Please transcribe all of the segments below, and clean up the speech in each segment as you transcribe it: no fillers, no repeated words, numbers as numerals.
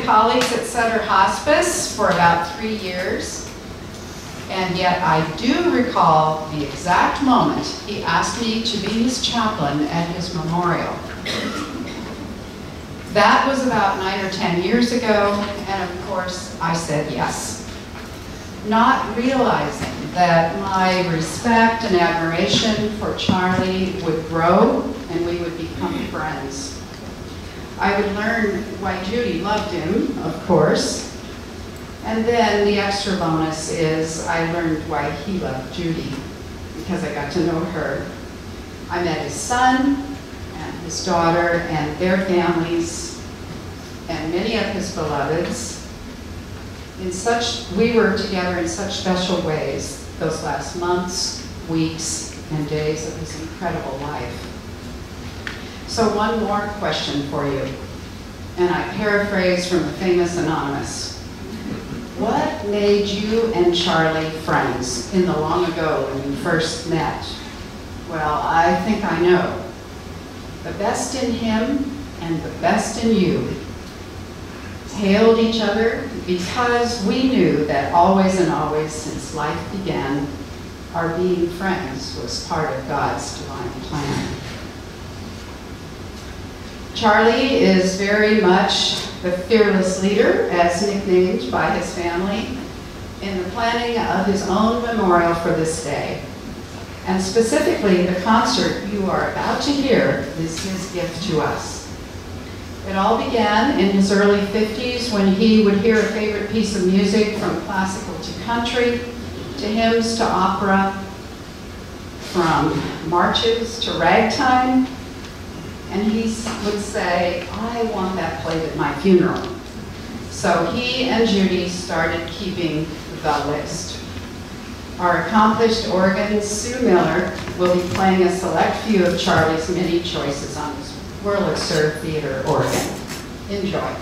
colleagues at Sutter Hospice for about 3 years, and yet I do recall the exact moment he asked me to be his chaplain at his memorial. That was about 9 or 10 years ago, and of course I said yes, not realizing that my respect and admiration for Charley would grow and we would become friends. I would learn why Judy loved him, of course, and then the extra bonus is I learned why he loved Judy, because I got to know her. I met his son and his daughter and their families and many of his beloveds. We were together in such special ways those last months, weeks, and days of his incredible life. So one more question for you, and I paraphrase from the famous Anonymous. What made you and Charley friends in the long ago when you first met? Well, I think I know. The best in him and the best in you hailed each other because we knew that always and always since life began, our being friends was part of God's divine plan. Charley is very much the fearless leader, as nicknamed by his family, in the planning of his own memorial for this day. And specifically, the concert you are about to hear is his gift to us. It all began in his early 50s when he would hear a favorite piece of music, from classical to country, to hymns to opera, from marches to ragtime, and he would say, I want that played at my funeral. So he and Judy started keeping the list. Our accomplished organist, Sue Miller, will be playing a select few of Charley's many choices on his Wurlitzer Theater organ. Enjoy.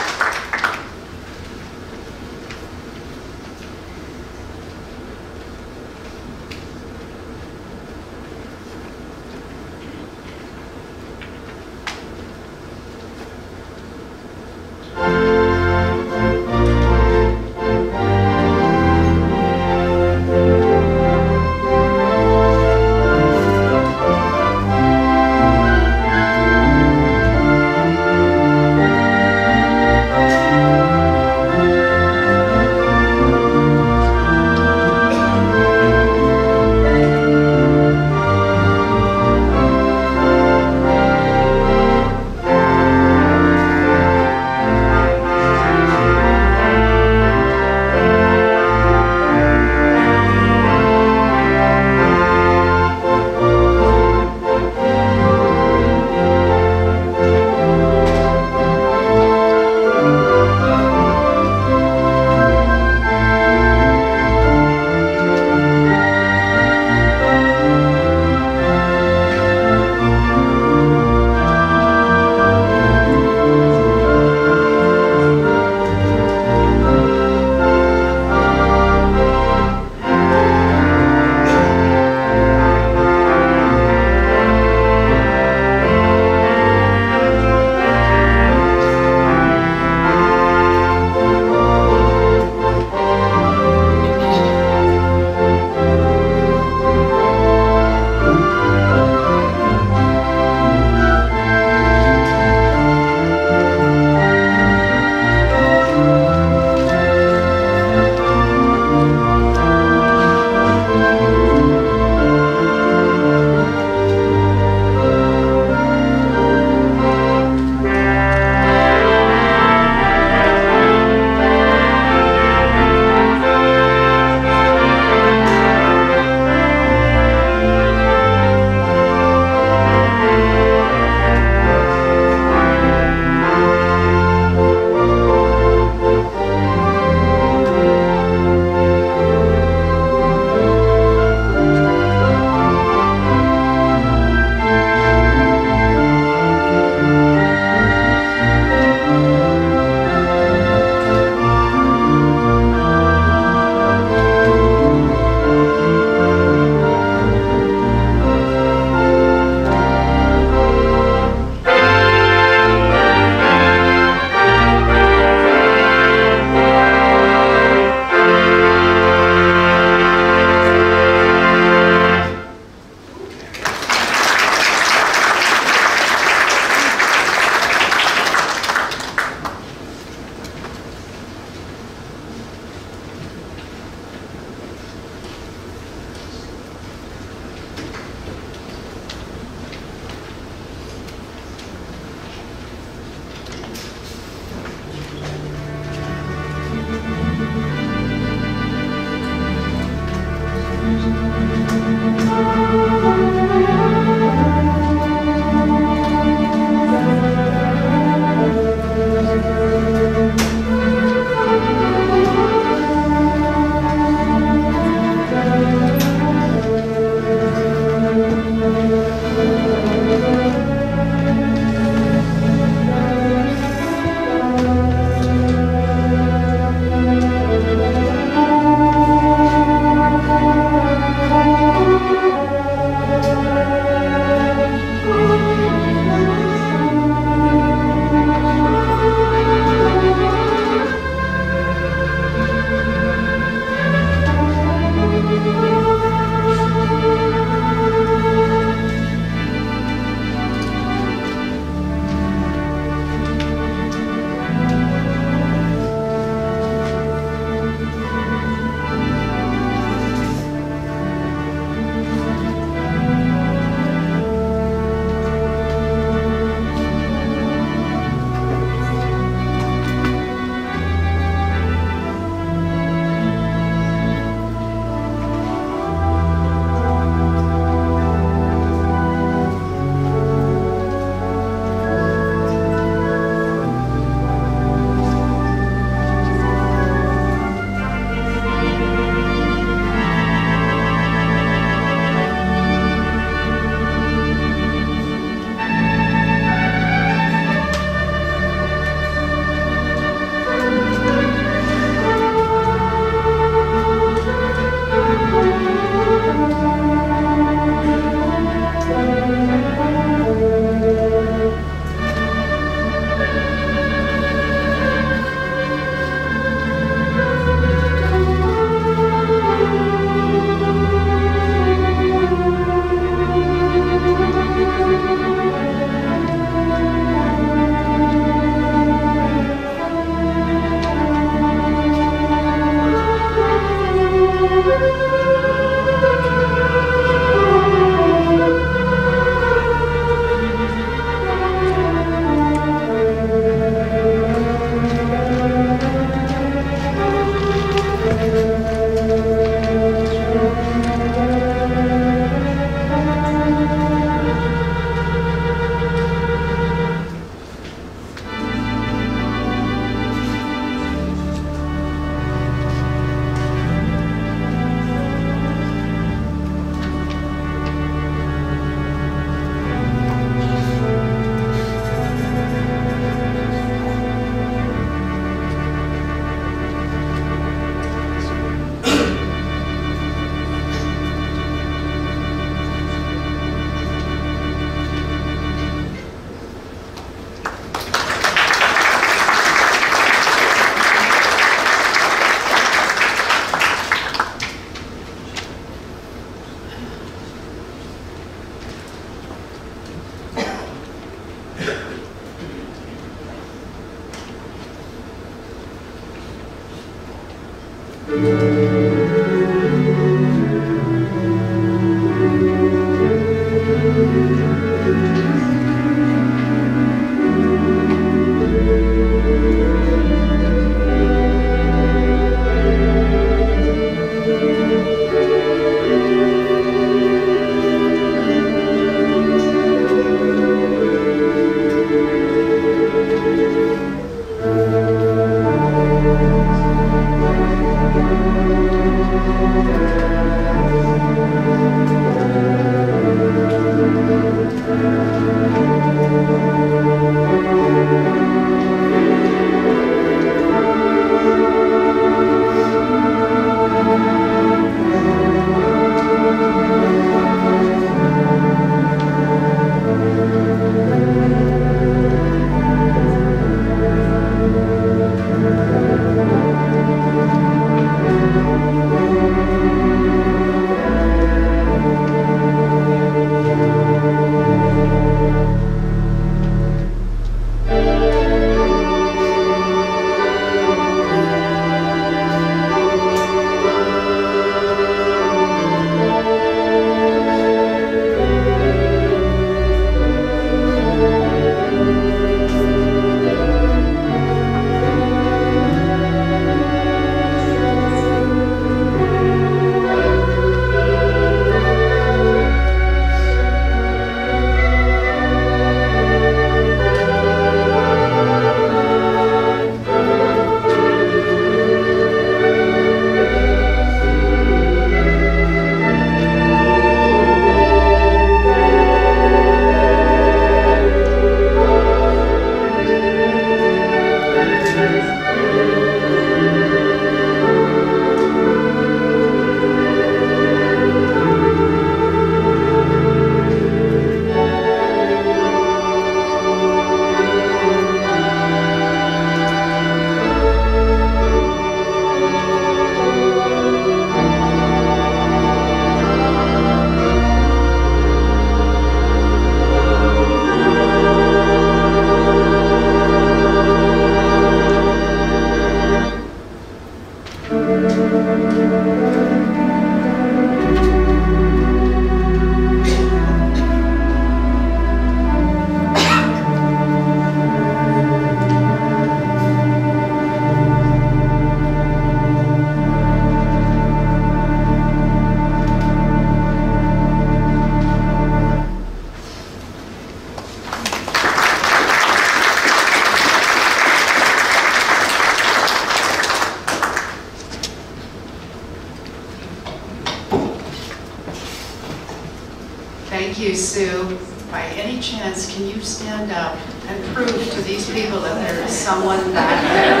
Thank you, Sue. By any chance, can you stand up and prove to these people that there is someone back there?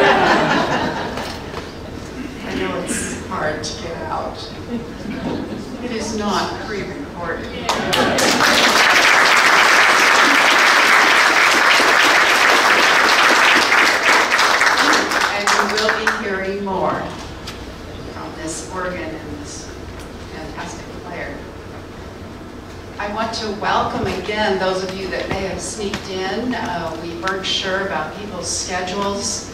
I know it's hard to get out. It is not pre-recorded. And you will be hearing more from this organ and this fantastic player. I want to welcome again those of you that may have sneaked in. We weren't sure about people's schedules.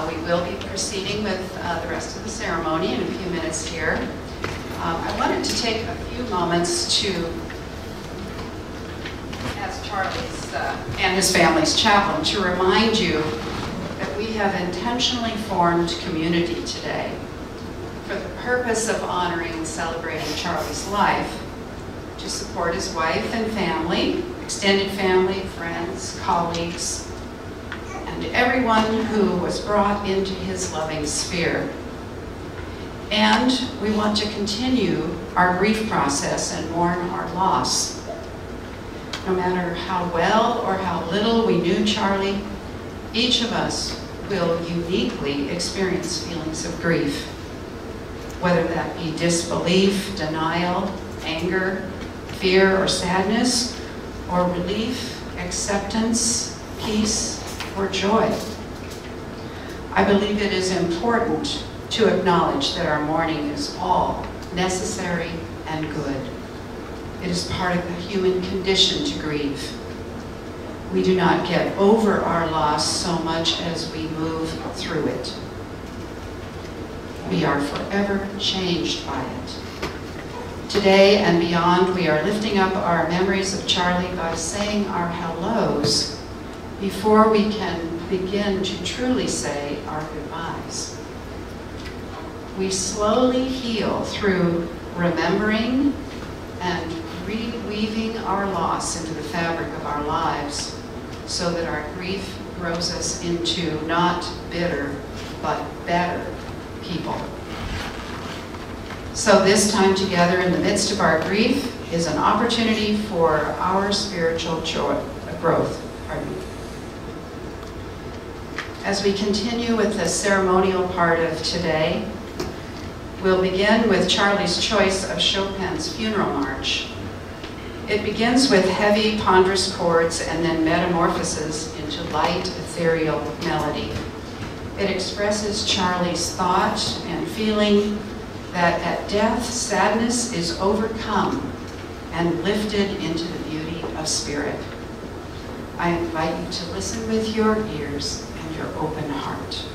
We will be proceeding with the rest of the ceremony in a few minutes here. I wanted to take a few moments to, as Charley's and his family's chaplain, to remind you that we have intentionally formed community today for the purpose of honoring and celebrating Charley's life, to support his wife and family, extended family, friends, colleagues, and everyone who was brought into his loving sphere. And we want to continue our grief process and mourn our loss. No matter how well or how little we knew Charley, each of us will uniquely experience feelings of grief, whether that be disbelief, denial, anger, fear or sadness, or relief, acceptance, peace, or joy. I believe it is important to acknowledge that our mourning is all necessary and good. It is part of the human condition to grieve. We do not get over our loss so much as we move through it. we are forever changed by it. Today and beyond, we are lifting up our memories of Charley by saying our hellos before we can begin to truly say our goodbyes. We slowly heal through remembering and reweaving our loss into the fabric of our lives so that our grief grows us into not bitter, but better people. So this time together in the midst of our grief is an opportunity for our spiritual growth. As we continue with the ceremonial part of today, we'll begin with Charley's choice of Chopin's Funeral March. It begins with heavy, ponderous chords and then metamorphoses into light, ethereal melody. It expresses Charley's thought and feeling that at death, sadness is overcome and lifted into the beauty of spirit. I invite you to listen with your ears and your open heart.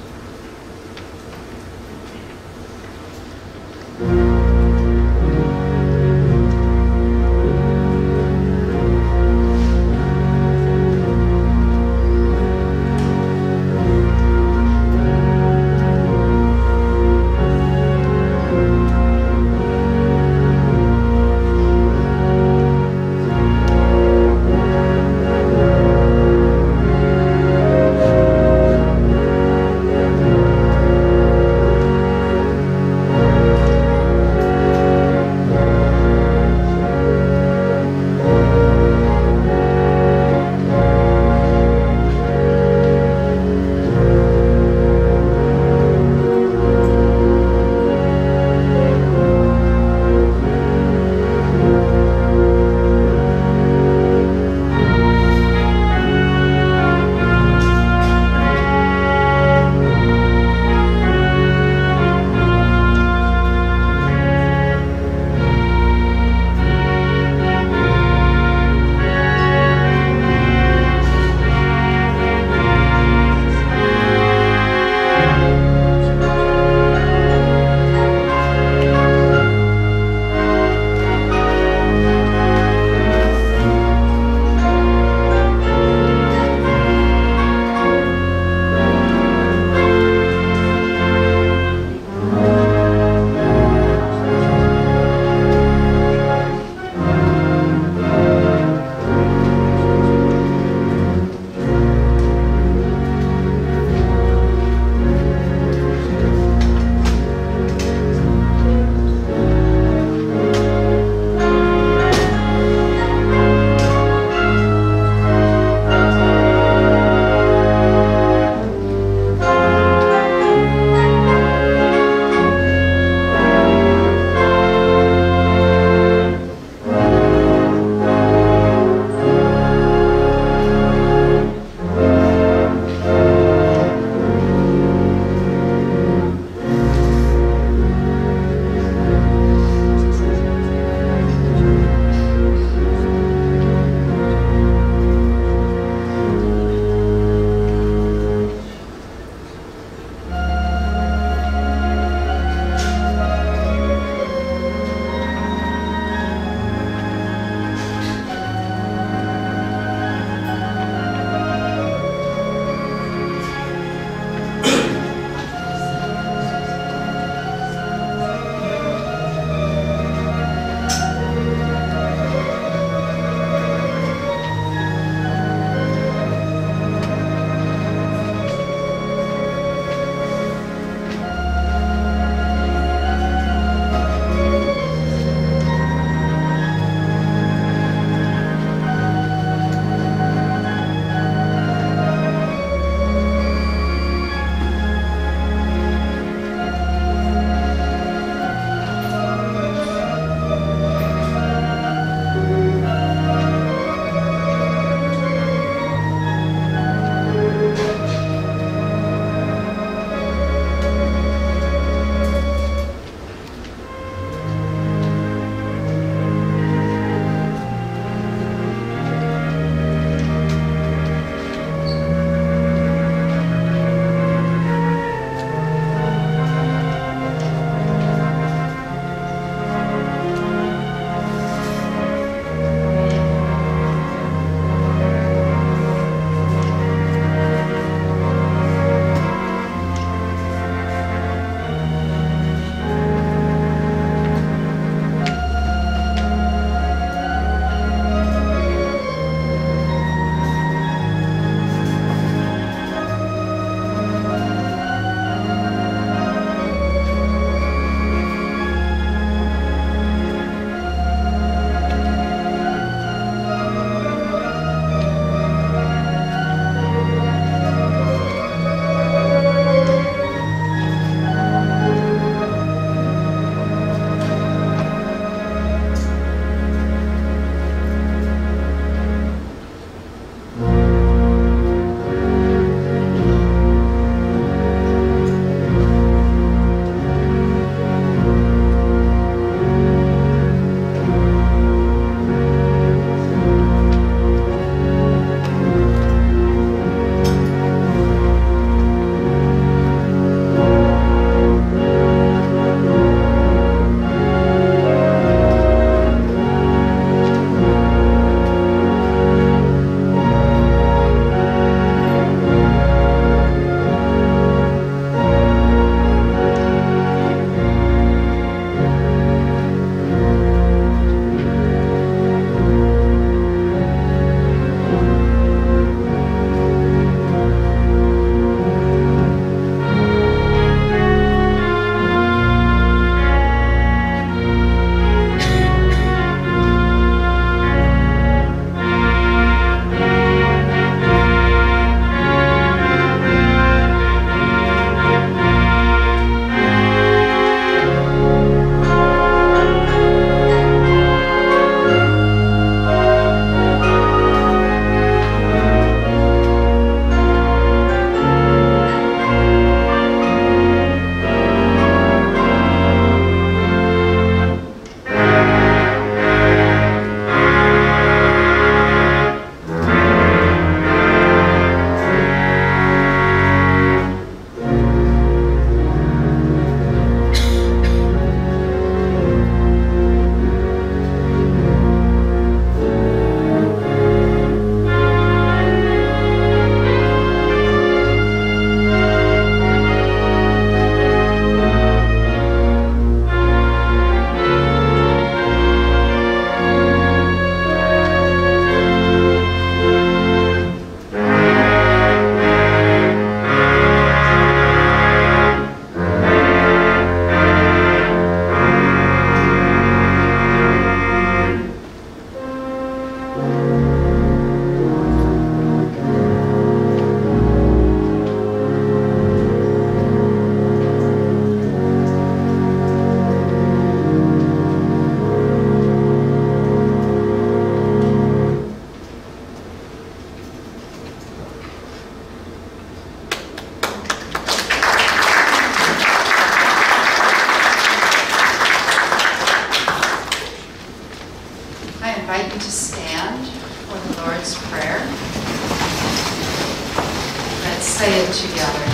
say it together.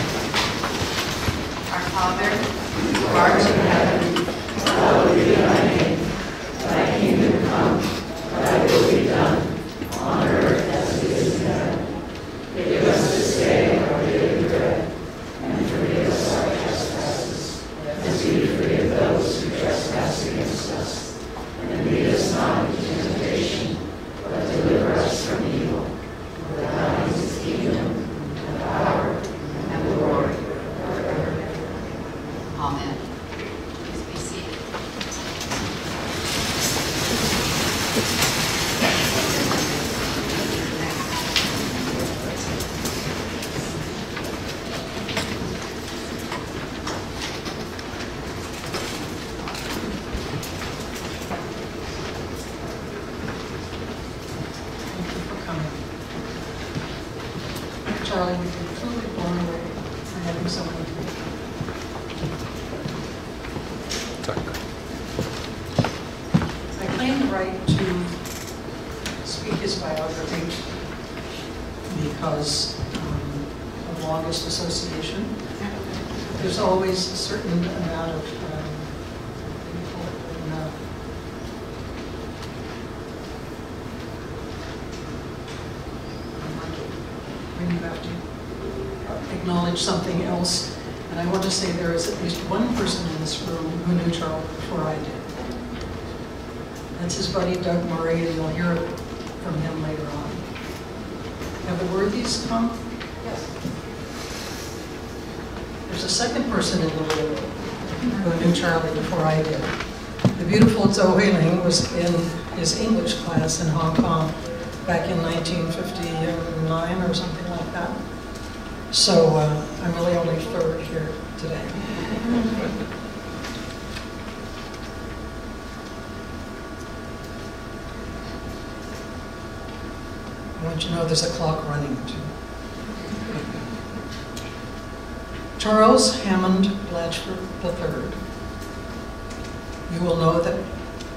Our Father, who art in heaven, hallowed be thy name. Thy kingdom come, thy will be done, on earth as it is in heaven. Give us this day our daily bread, and forgive us our trespasses, as we forgive those who trespass against us. And lead us not into temptation, but deliver us from evil. For thine is the kingdom, and the power, and the glory, forever. Amen. Please be seated. Charlie, we've been truly blown away for having someone here. I claim the right to speak his biography because of longest association. There's always a certain amount of you have to acknowledge something else. And I want to say there is at least one person in this room who knew Charlie before I did. That's his buddy Doug Murray, and you'll hear from him later on. Have the worthies come? Yes. There's a second person in the room who knew Charlie before I did. The beautiful Zhou Huiling was in his English class in Hong Kong back in 1959 or something like that. So I'm really only third here today. I want you to know there's a clock running too. Charles Hammond Blatchford III. You will know that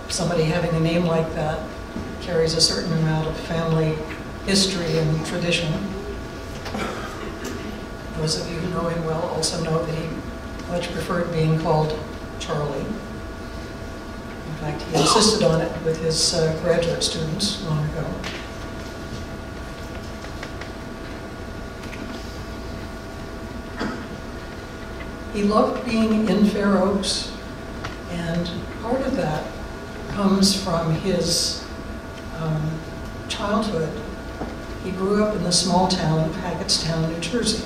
somebody having a name like that carries a certain amount of family history and tradition. Those of you who know him well also know that he much preferred being called Charlie. In fact, he insisted on it with his graduate students long ago. He loved being in Fair Oaks, and part of that comes from his childhood. He grew up in the small town of Hackettstown, New Jersey.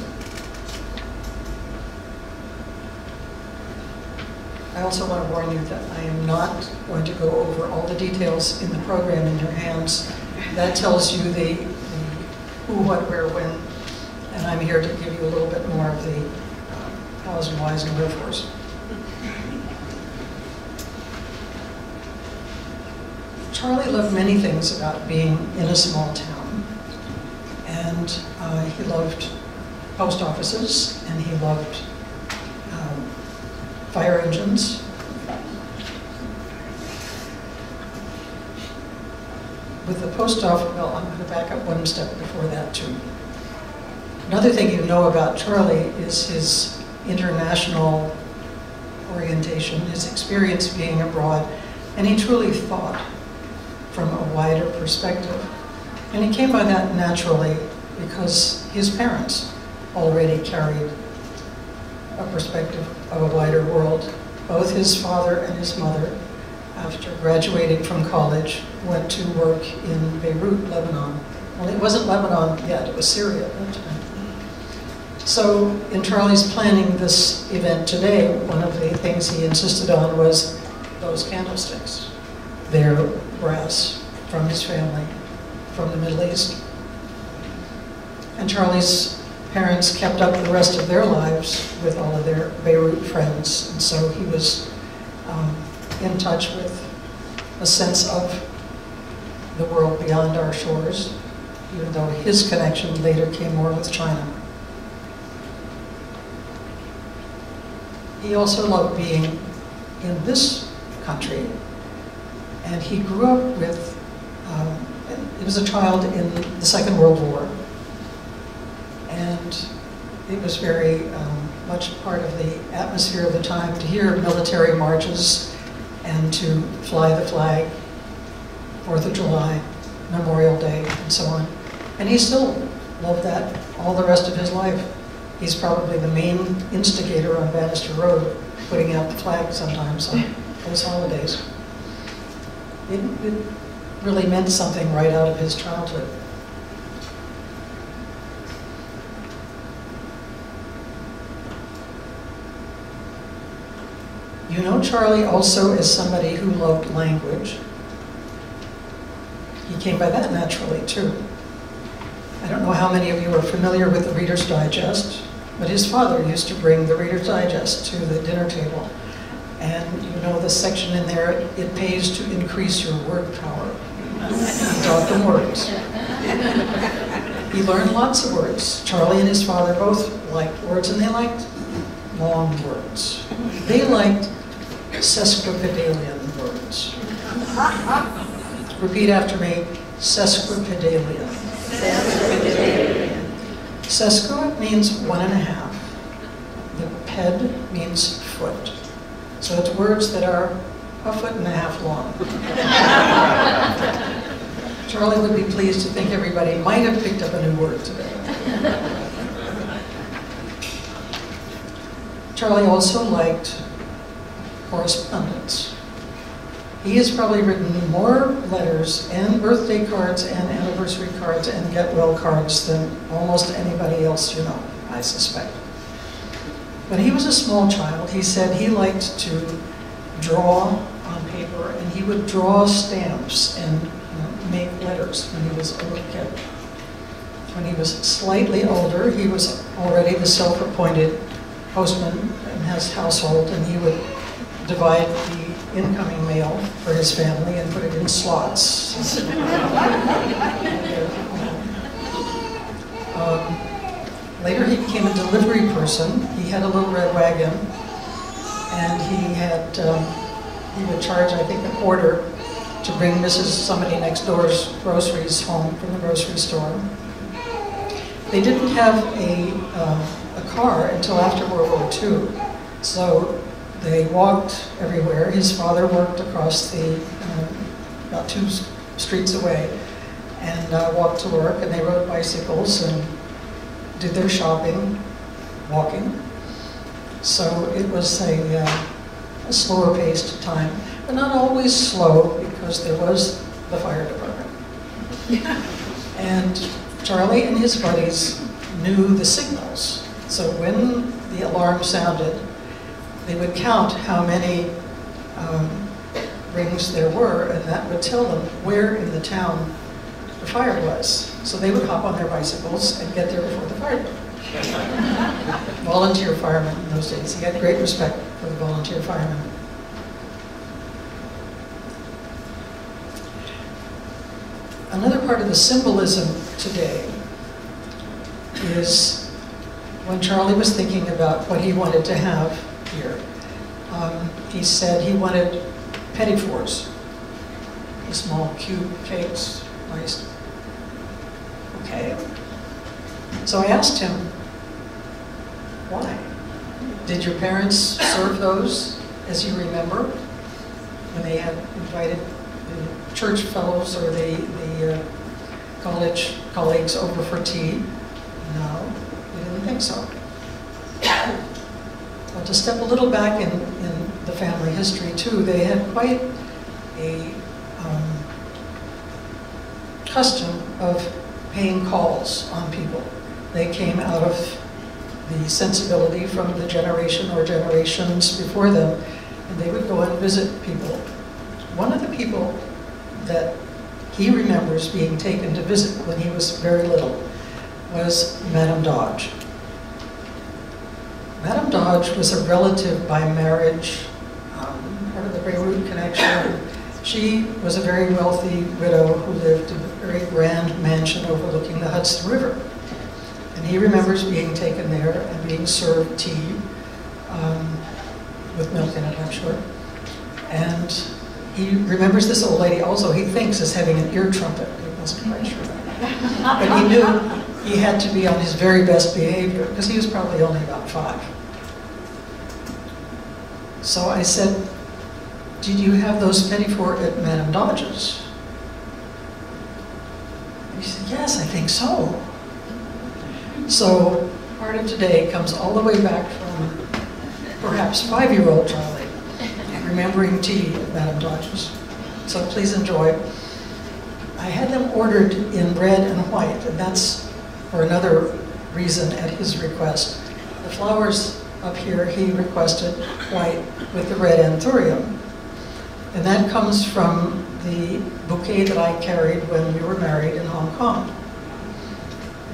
I also want to warn you that I am not going to go over all the details in the program in your hands. That tells you the who, what, where, when, and I'm here to give you a little bit more of the hows and whys and wherefores. Charlie loved many things about being in a small town. And he loved post offices, and he loved fire engines. With the post office, well, I'm going to back up one step before that too. Another thing you know about Charlie is his international orientation, his experience being abroad, and he truly thought from a wider perspective. And he came by that naturally because his parents already carried a perspective of a wider world. Both his father and his mother, after graduating from college, went to work in Beirut, Lebanon. Well, it wasn't Lebanon yet, it was Syria at that time. So in Charlie's planning this event today, one of the things he insisted on was those candlesticks. They're brass from his family, from the Middle East. And Charlie's parents kept up the rest of their lives with all of their Beirut friends, and so he was in touch with a sense of the world beyond our shores, even though his connection later came more with China. He also loved being in this country, and he grew up with, he was a child in the Second World War, and it was very much part of the atmosphere of the time to hear military marches and to fly the flag, 4th of July, Memorial Day, and so on. And he still loved that all the rest of his life. He's probably the main instigator on Bannister Road, putting out the flag sometimes on those holidays. It really meant something right out of his childhood. You know Charley also as somebody who loved language. He came by that naturally, too. I don't know how many of you are familiar with the Reader's Digest, but his father used to bring the Reader's Digest to the dinner table. And you know the section in there, it pays to increase your word power. He taught them words. He learned lots of words. Charley and his father both liked words, and they liked long words. They liked sesquipedalian words. Repeat after me, sesquipedalian. Sesqui means 1.5. The ped means foot. So it's words that are 1.5 feet long. Charley would be pleased to think everybody might have picked up a new word today. Charley also liked correspondence. He has probably written more letters and birthday cards and anniversary cards and get-well cards than almost anybody else you know, I suspect. When he was a small child, he said he liked to draw on paper, and he would draw stamps and make letters when he was a little kid. When he was slightly older, he was already the self-appointed postman in his household, and he would divide the incoming mail for his family and put it in slots. Later he became a delivery person. He had a little red wagon, and he would charge, I think, $0.25 to bring Mrs. somebody next door's groceries home from the grocery store. They didn't have a car until after World War II, so they walked everywhere. His father worked across the, about 2 streets away, and walked to work, and they rode bicycles and did their shopping, walking. So it was a slower paced time, but not always slow, because there was the fire department. And Charley and his buddies knew the signals. So when the alarm sounded, they would count how many rings there were, and that would tell them where in the town the fire was. So they would hop on their bicycles and get there before the fire department. Volunteer firemen in those days. He had great respect for the volunteer firemen. Another part of the symbolism today is when Charley was thinking about what he wanted to have here. He said he wanted petit fours, the small cube cakes, nice. Okay. So I asked him, why? Did your parents serve those, as you remember, when they had invited the church fellows or the college colleagues over for tea? No, we didn't think so. Well, to step a little back in the family history too, they had quite a custom of paying calls on people. They came out of the sensibility from the generation or generations before them, and they would go and visit people. One of the people that he remembers being taken to visit when he was very little was Madame Dodge. Madame Dodge was a relative by marriage, part of the Beirut connection. She was a very wealthy widow who lived in a very grand mansion overlooking the Hudson River. And he remembers being taken there and being served tea with milk in it, I'm sure. And he remembers this old lady also, he thinks, as having an ear trumpet. He wasn't quite sure. But he had to be on his very best behavior, because he was probably only about 5. So I said, "Did you have those petit four at Madame Dodge's?" He said, "Yes, I think so." So part of today comes all the way back from perhaps 5-year-old Charlie, remembering tea at Madame Dodge's. So please enjoy. I had them ordered in red and white, and that's for another reason at his request. The flowers up here, he requested white with the red anthurium. And that comes from the bouquet that I carried when we were married in Hong Kong.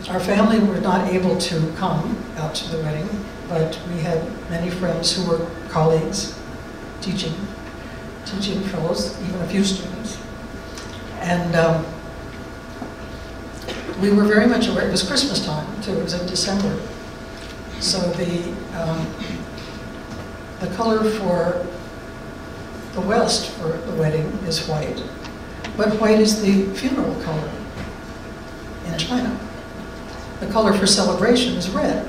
Our family were not able to come out to the wedding, but we had many friends who were colleagues, teaching fellows, even a few students. And we were very much aware, it was Christmas time too, it was in December. So the color for the West for the wedding is white, but white is the funeral color in China. The color for celebration is red.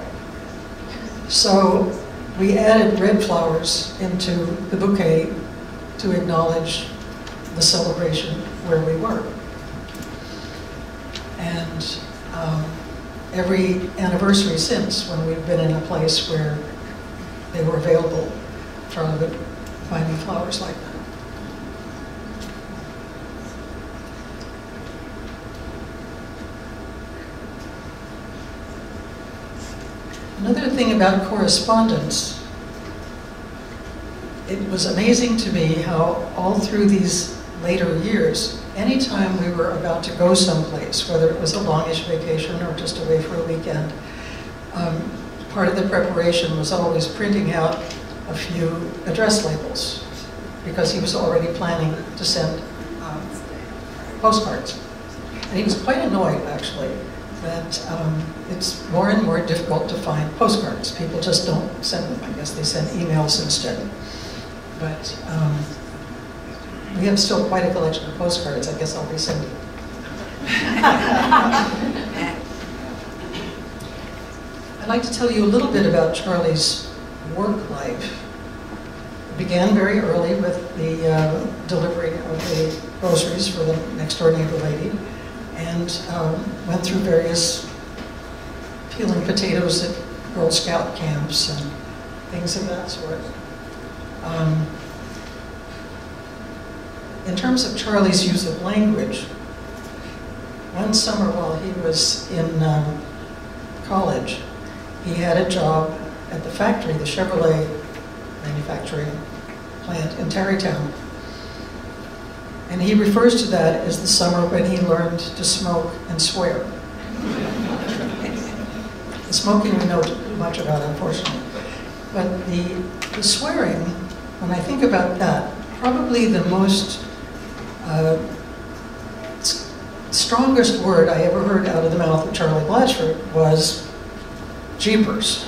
So we added red flowers into the bouquet to acknowledge the celebration where we were. And every anniversary since, when we've been in a place where they were available, Charlie would find me flowers like that. Another thing about correspondence, it was amazing to me how all through these later years, anytime we were about to go someplace, whether it was a longish vacation or just away for a weekend, part of the preparation was always printing out a few address labels, because he was already planning to send postcards. And he was quite annoyed, actually, that it's more and more difficult to find postcards. People just don't send them. I guess they send emails instead. But we have still quite a collection of postcards. I guess I'll be sending them. I'd like to tell you a little bit about Charlie's work life. It began very early with the delivery of the groceries for the next door neighbor lady, and went through various peeling potatoes at Girl Scout camps and things of that sort. In terms of Charlie's use of language, one summer while he was in college, he had a job at the factory, the Chevrolet manufacturing plant in Tarrytown. And he refers to that as the summer when he learned to smoke and swear. The smoking we know much about, unfortunately. But the swearing, when I think about that, probably the most strongest word I ever heard out of the mouth of Charley Blatchford was jeepers.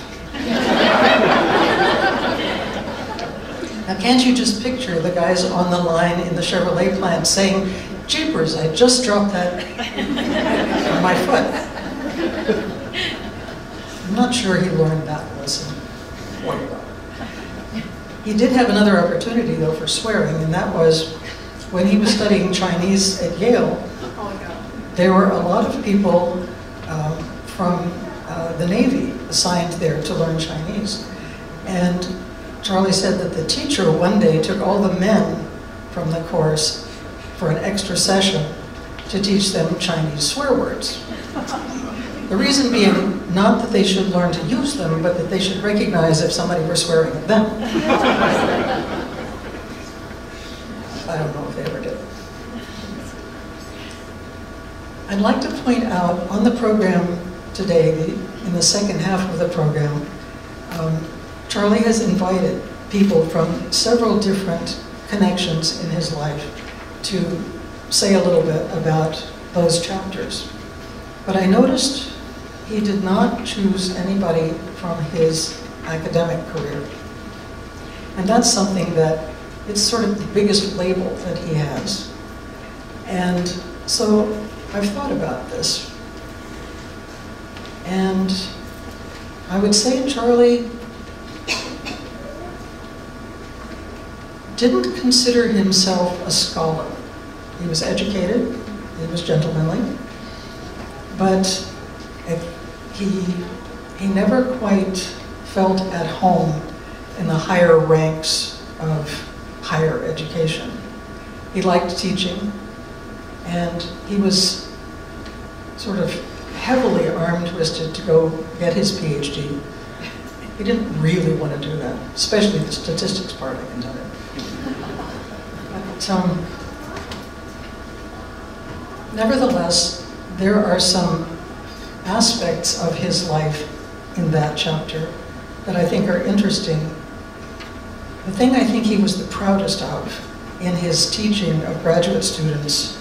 Now, can't you just picture the guys on the line in the Chevrolet plant saying, "Jeepers, I just dropped that on my foot." I'm not sure he learned that lesson quite well. He did have another opportunity, though, for swearing, and that was when he was studying Chinese at Yale. There were a lot of people from the Navy assigned there to learn Chinese. And Charlie said that the teacher one day took all the men from the course for an extra session to teach them Chinese swear words. The reason being not that they should learn to use them, but that they should recognize if somebody were swearing at them. I don't know if they ever did. I'd like to point out on the program today, in the second half of the program, Charlie has invited people from several different connections in his life to say a little bit about those chapters. But I noticed he did not choose anybody from his academic career. And that's something that it's sort of the biggest label that he has. And so I've thought about this. And I would say Charley didn't consider himself a scholar. He was educated, he was gentlemanly, but he never quite felt at home in the higher ranks of higher education. He liked teaching, and he was sort of heavily arm-twisted to go get his PhD. He didn't really want to do that, especially the statistics part, I can tell you. But, nevertheless, there are some aspects of his life in that chapter that I think are interesting. The thing I think he was the proudest of in his teaching of graduate students,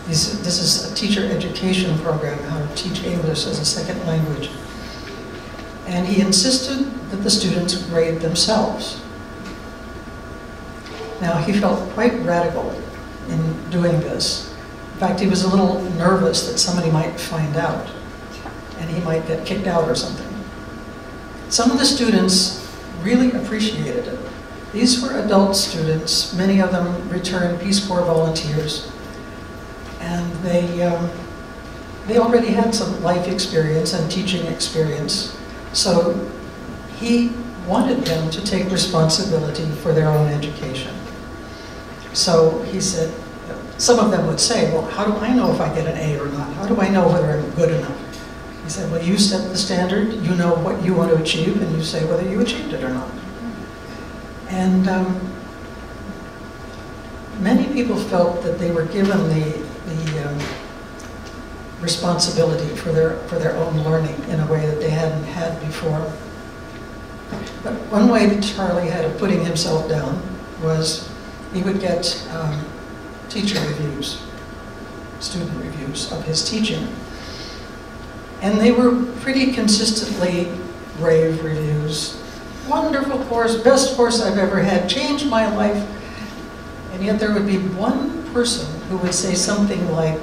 this is a teacher education program, how to teach English as a second language. And he insisted that the students grade themselves. Now, he felt quite radical in doing this. In fact, he was a little nervous that somebody might find out and he might get kicked out or something. Some of the students really appreciated it. These were adult students, many of them returned Peace Corps volunteers, and they already had some life experience and teaching experience, so he wanted them to take responsibility for their own education. So he said, some of them would say, well, how do I know if I get an A or not? How do I know whether I'm good enough? He said, well, you set the standard, you know what you want to achieve, and you say whether you achieved it or not. And many people felt that they were given the responsibility for their own learning in a way that they hadn't had before. But one way that Charley had of putting himself down was he would get teacher reviews, student reviews of his teaching. And they were pretty consistently rave reviews. Wonderful course, best course I've ever had, changed my life. And yet there would be one person who would say something like,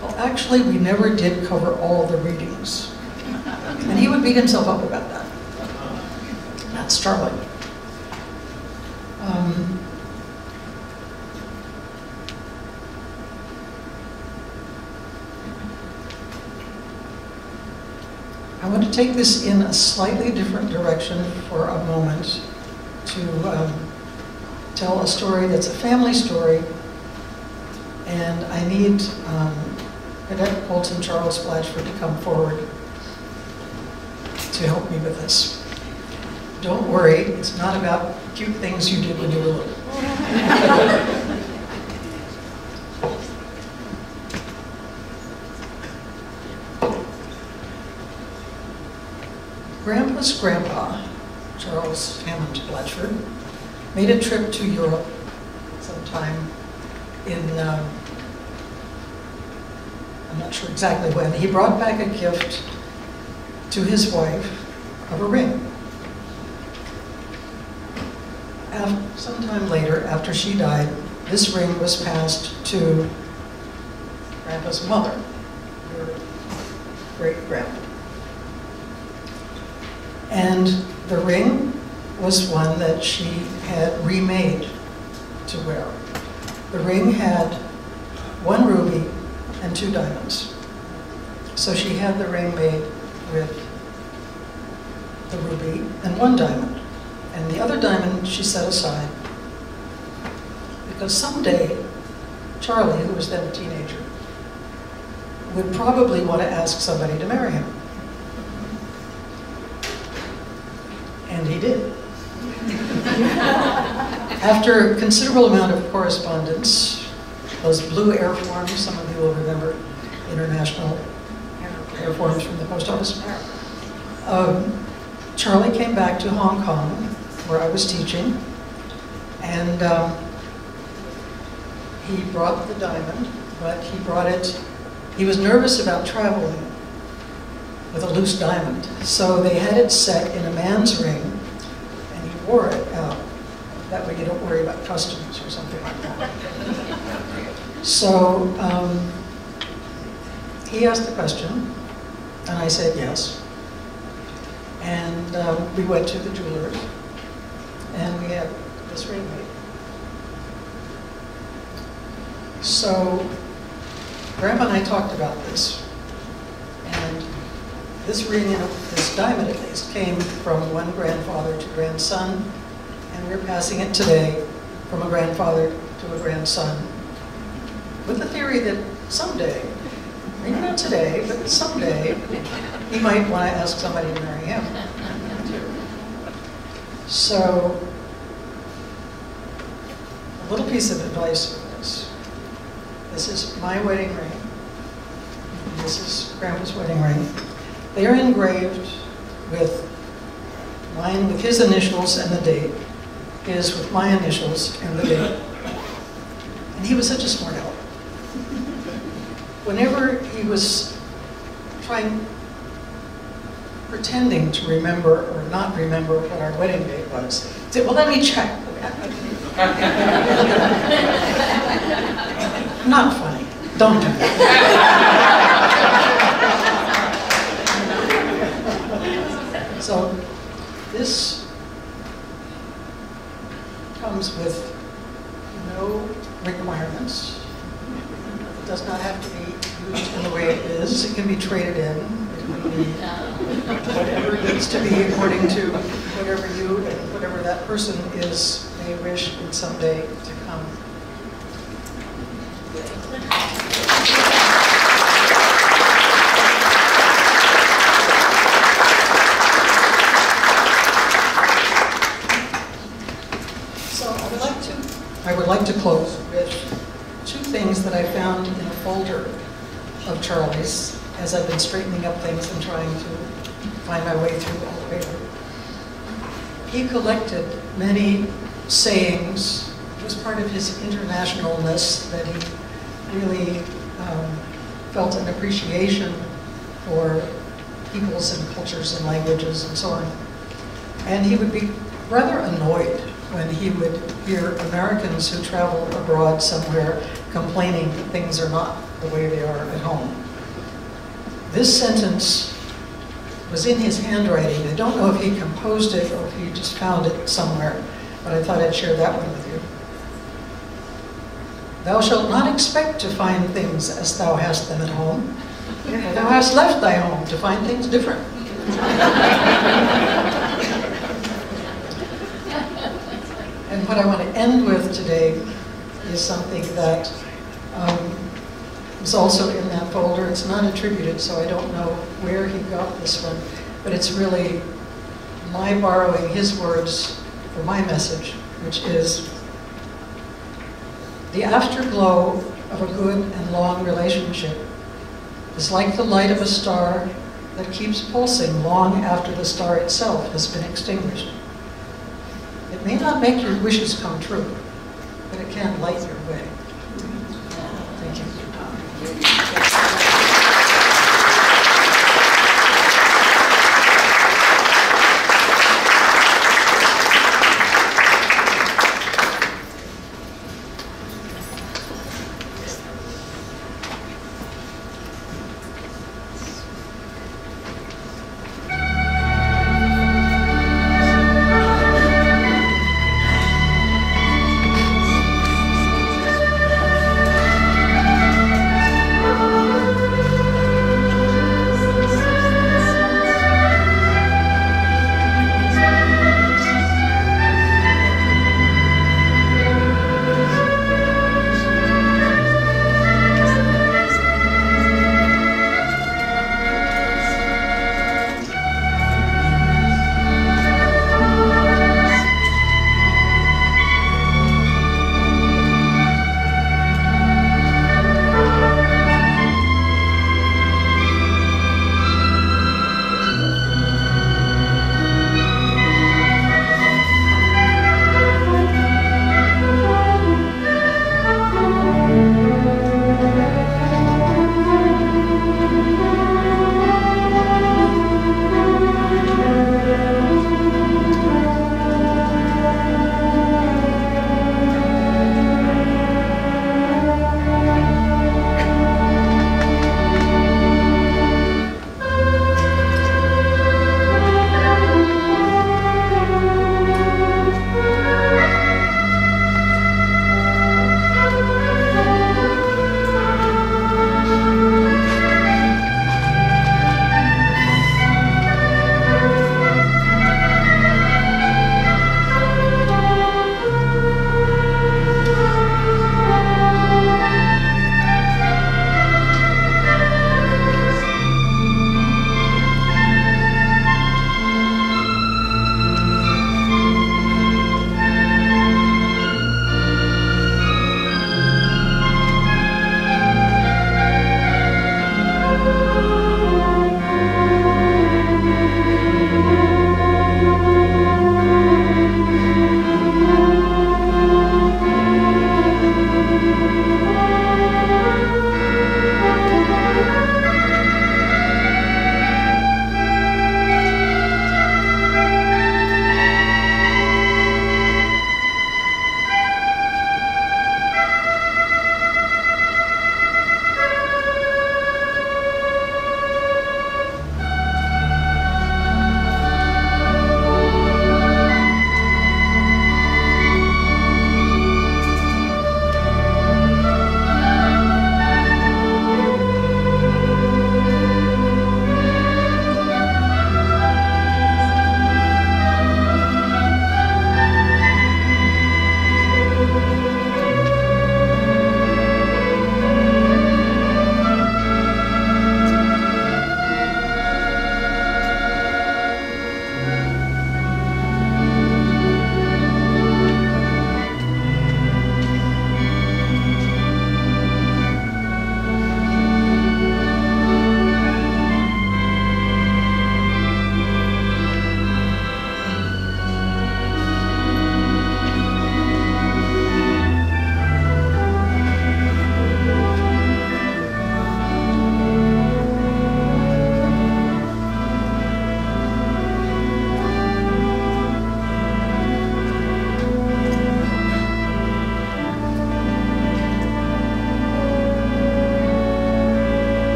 well, actually, we never did cover all the readings. And he would beat himself up about that. That's Charley. I want to take this in a slightly different direction for a moment to tell a story that's a family story, and I need Cadet Colton Charles Blatchford to come forward to help me with this. Don't worry, it's not about cute things you did when you were little. Grandpa's grandpa, Charles Hammond Blatchford, made a trip to Europe sometime in, I'm not sure exactly when. He brought back a gift to his wife of a ring. Sometime later, after she died, this ring was passed to Grandpa's mother, her great-grandma. And the ring was one that she had remade to wear. The ring had 1 ruby and 2 diamonds. So she had the ring made with the ruby and 1 diamond. And the other diamond she set aside because someday Charley, who was then a teenager, would probably want to ask somebody to marry him. And he did. After a considerable amount of correspondence, those blue air forms, some of you will remember international air forms from the post office. Charley came back to Hong Kong, where I was teaching, and he brought the diamond, but he brought it, he was nervous about traveling with a loose diamond. So they had it set in a man's ring, and he wore it out. That way you don't worry about customs or something like that. So he asked the question, And I said yes. And we went to the jeweler's, and we had this ring made. So Grandma and I talked about this, and this ring, this diamond at least, came from one grandfather to grandson, and we're passing it today from a grandfather to a grandson, with the theory that someday, maybe not today, but someday, he might want to ask somebody to marry him. So, a little piece of advice for this. This is my wedding ring. This is Grandpa's wedding ring. They are engraved with mine, with his initials and the date, his with my initials and the date. And he was such a smart aleck. Whenever he was pretending to remember or not remember what our wedding date was, he said, well, let me check. Not funny. Don't do that. So this comes with no requirements. It does not have to be used in the way it is. It can be traded in. It can be whatever it needs to be according to whatever you and whatever that person is may wish in some day to come. So I would like to close with two things that I found in a folder of Charley's as I've been straightening up things and trying to find my way through all the paper. He collected many sayings. It was part of his internationalness that he really felt an appreciation for peoples and cultures and languages and so on. And he would be rather annoyed when he would hear Americans who travel abroad somewhere complaining that things are not the way they are at home. This sentence was in his handwriting. I don't know if he composed it or if he just found it somewhere, but I thought I'd share that one with you. Thou shalt not expect to find things as thou hast them at home. Thou hast left thy home to find things different. And what I want to end with today is something that is also in that folder. It's not attributed, so I don't know where he got this one, but it's really my borrowing his words for my message, which is, the afterglow of a good and long relationship is like the light of a star that keeps pulsing long after the star itself has been extinguished. It may not make your wishes come true, but it can light your way. Thank you.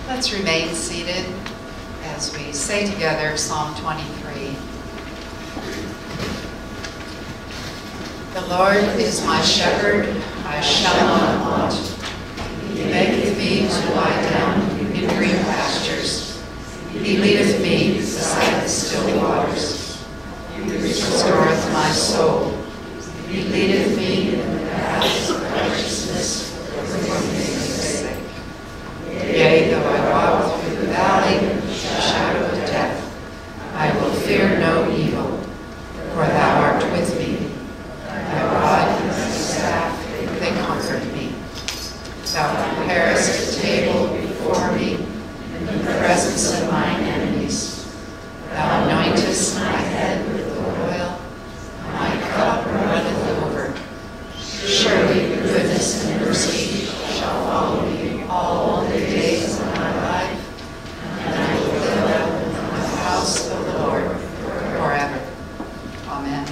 Let's remain seated as we say together Psalm 23. The Lord is my shepherd, I shall not want. He maketh me to lie down in green pastures. He leadeth me beside the still waters. He restoreth my soul. He leadeth me in the paths of righteousness for his sake. Yea, though I walk through the valley of the shadow of death, I will fear no evil, for thou art with me. Thy rod and thy staff, they comfort me. Thou preparest a table before me in the presence of mine enemies. Thou anointest my head with oil, my cup runneth over. Surely goodness and mercy shall follow me all the days of my life, and I will dwell in the house of the Lord forever. Amen.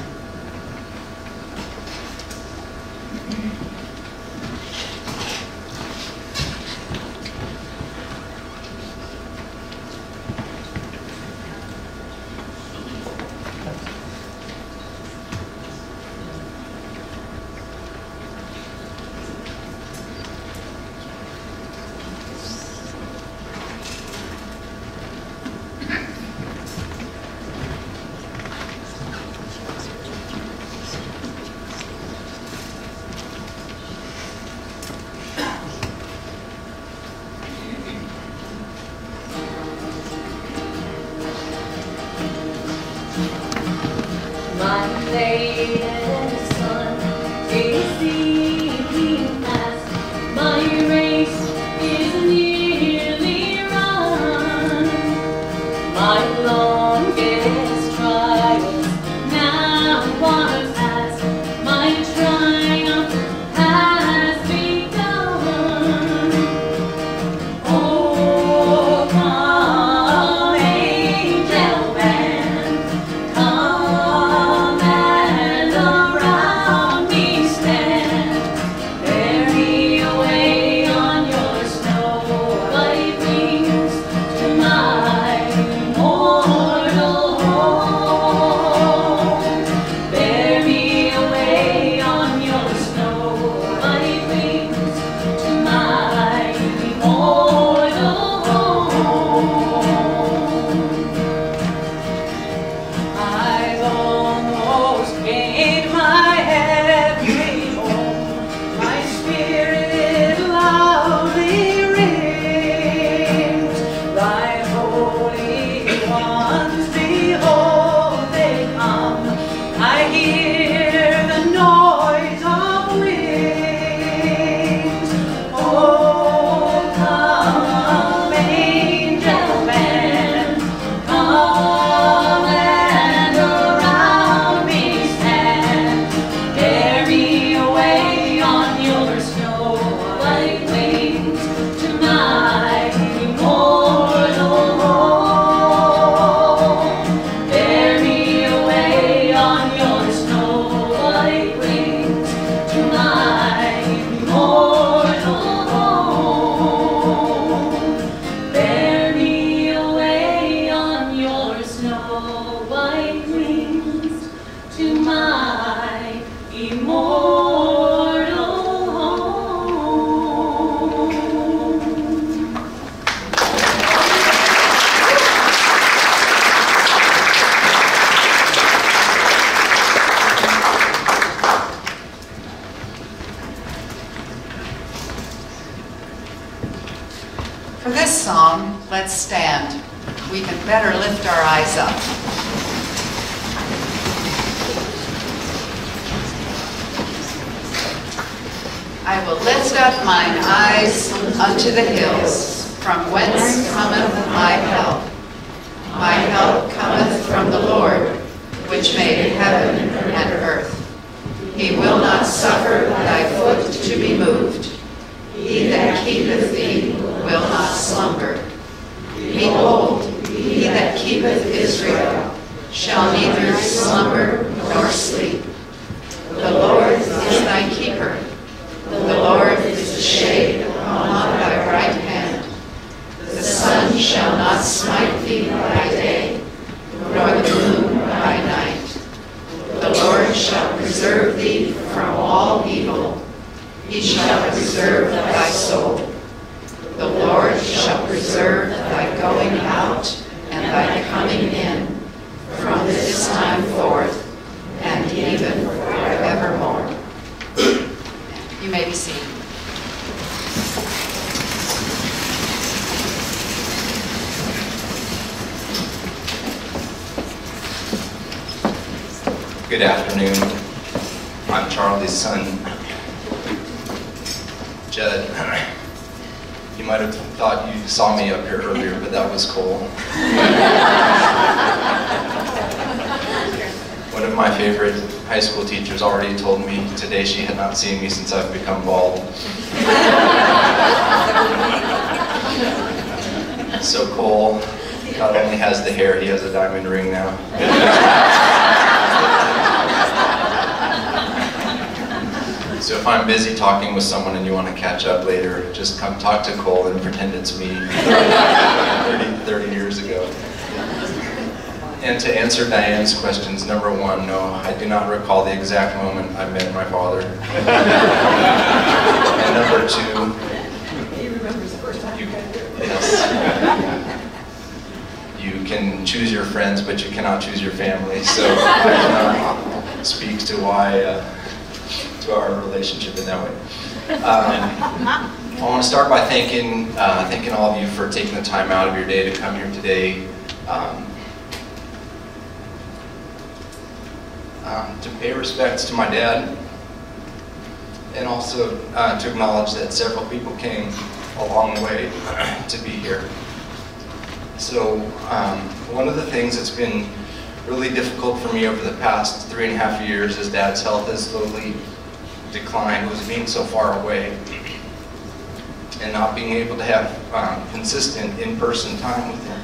For this song, let's stand. We can better lift our eyes up. I will lift up mine eyes unto the hills, from whence cometh my help. My help cometh from the Lord, which made heaven and earth. He will not suffer thy foot to be moved. He that keepeth thee will not slumber. Behold, he that keepeth Israel shall neither slumber nor sleep. The Lord is thy keeper. The Lord is the shade upon thy right hand. The Good afternoon. I'm Charley's son, Judd. You might have thought you saw me up here earlier, but that was Cole. One of my favorite high school teachers already told me today she had not seen me since I've become bald. So Cole not only has the hair, he has a diamond ring now. So if I'm busy talking with someone and you want to catch up later, just come talk to Cole and pretend it's me 30 years ago. And to answer Diane's questions, number one, no, I do not recall the exact moment I met my father. And number two, He remembers the first time you got here. yes, you can choose your friends, but you cannot choose your family. So I speak to why, to our relationship in that way. I want to start by thanking all of you for taking the time out of your day to come here today. To pay respects to my dad, and also to acknowledge that several people came a long way to be here. So one of the things that's been really difficult for me over the past 3.5 years as Dad's health has slowly declined was being so far away and not being able to have consistent in-person time with him.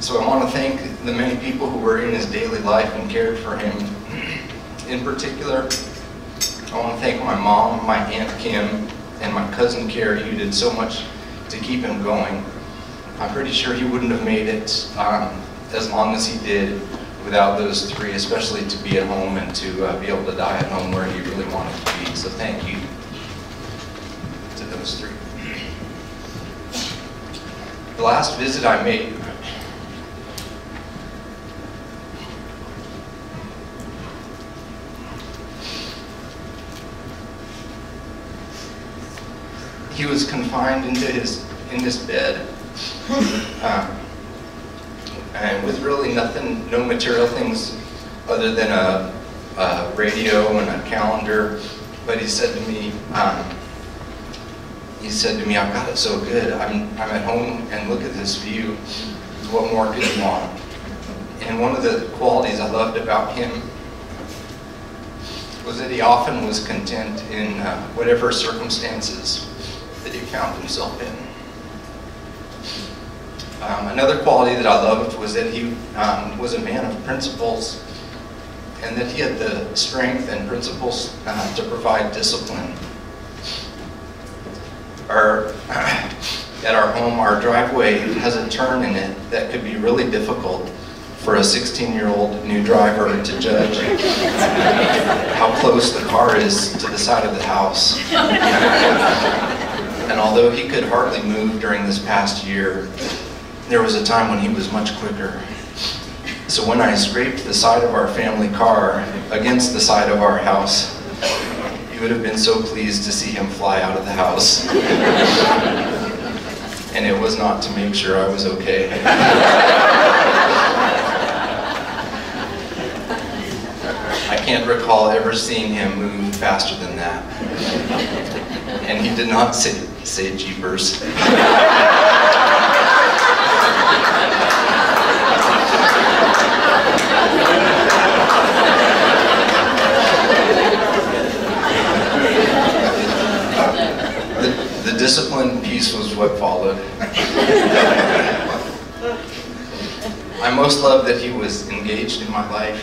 So I want to thank the many people who were in his daily life and cared for him. In particular, I want to thank my mom, my Aunt Kim, and my cousin Carrie, who did so much to keep him going. I'm pretty sure he wouldn't have made it as long as he did without those three, especially to be at home and to be able to die at home where he really wanted to be. So thank you to those three. The last visit I made, he was confined in his bed, and with really nothing, no material things other than a radio and a calendar. But he said to me, "I've got it so good. I'm at home and look at this view. What more could you want?" And one of the qualities I loved about him was that he often was content in whatever circumstances that he found himself in. Another quality that I loved was that he was a man of principles, and that he had the strength and principles to provide discipline. At our home, our driveway has a turn in it that could be really difficult for a 16-year-old new driver to judge how close the car is to the side of the house. And although he could hardly move during this past year, there was a time when he was much quicker. So when I scraped the side of our family car against the side of our house, you would have been so pleased to see him fly out of the house. And it was not to make sure I was okay. I can't recall ever seeing him move faster than that. And he did not say jeepers. The discipline piece was what followed. I most loved that he was engaged in my life.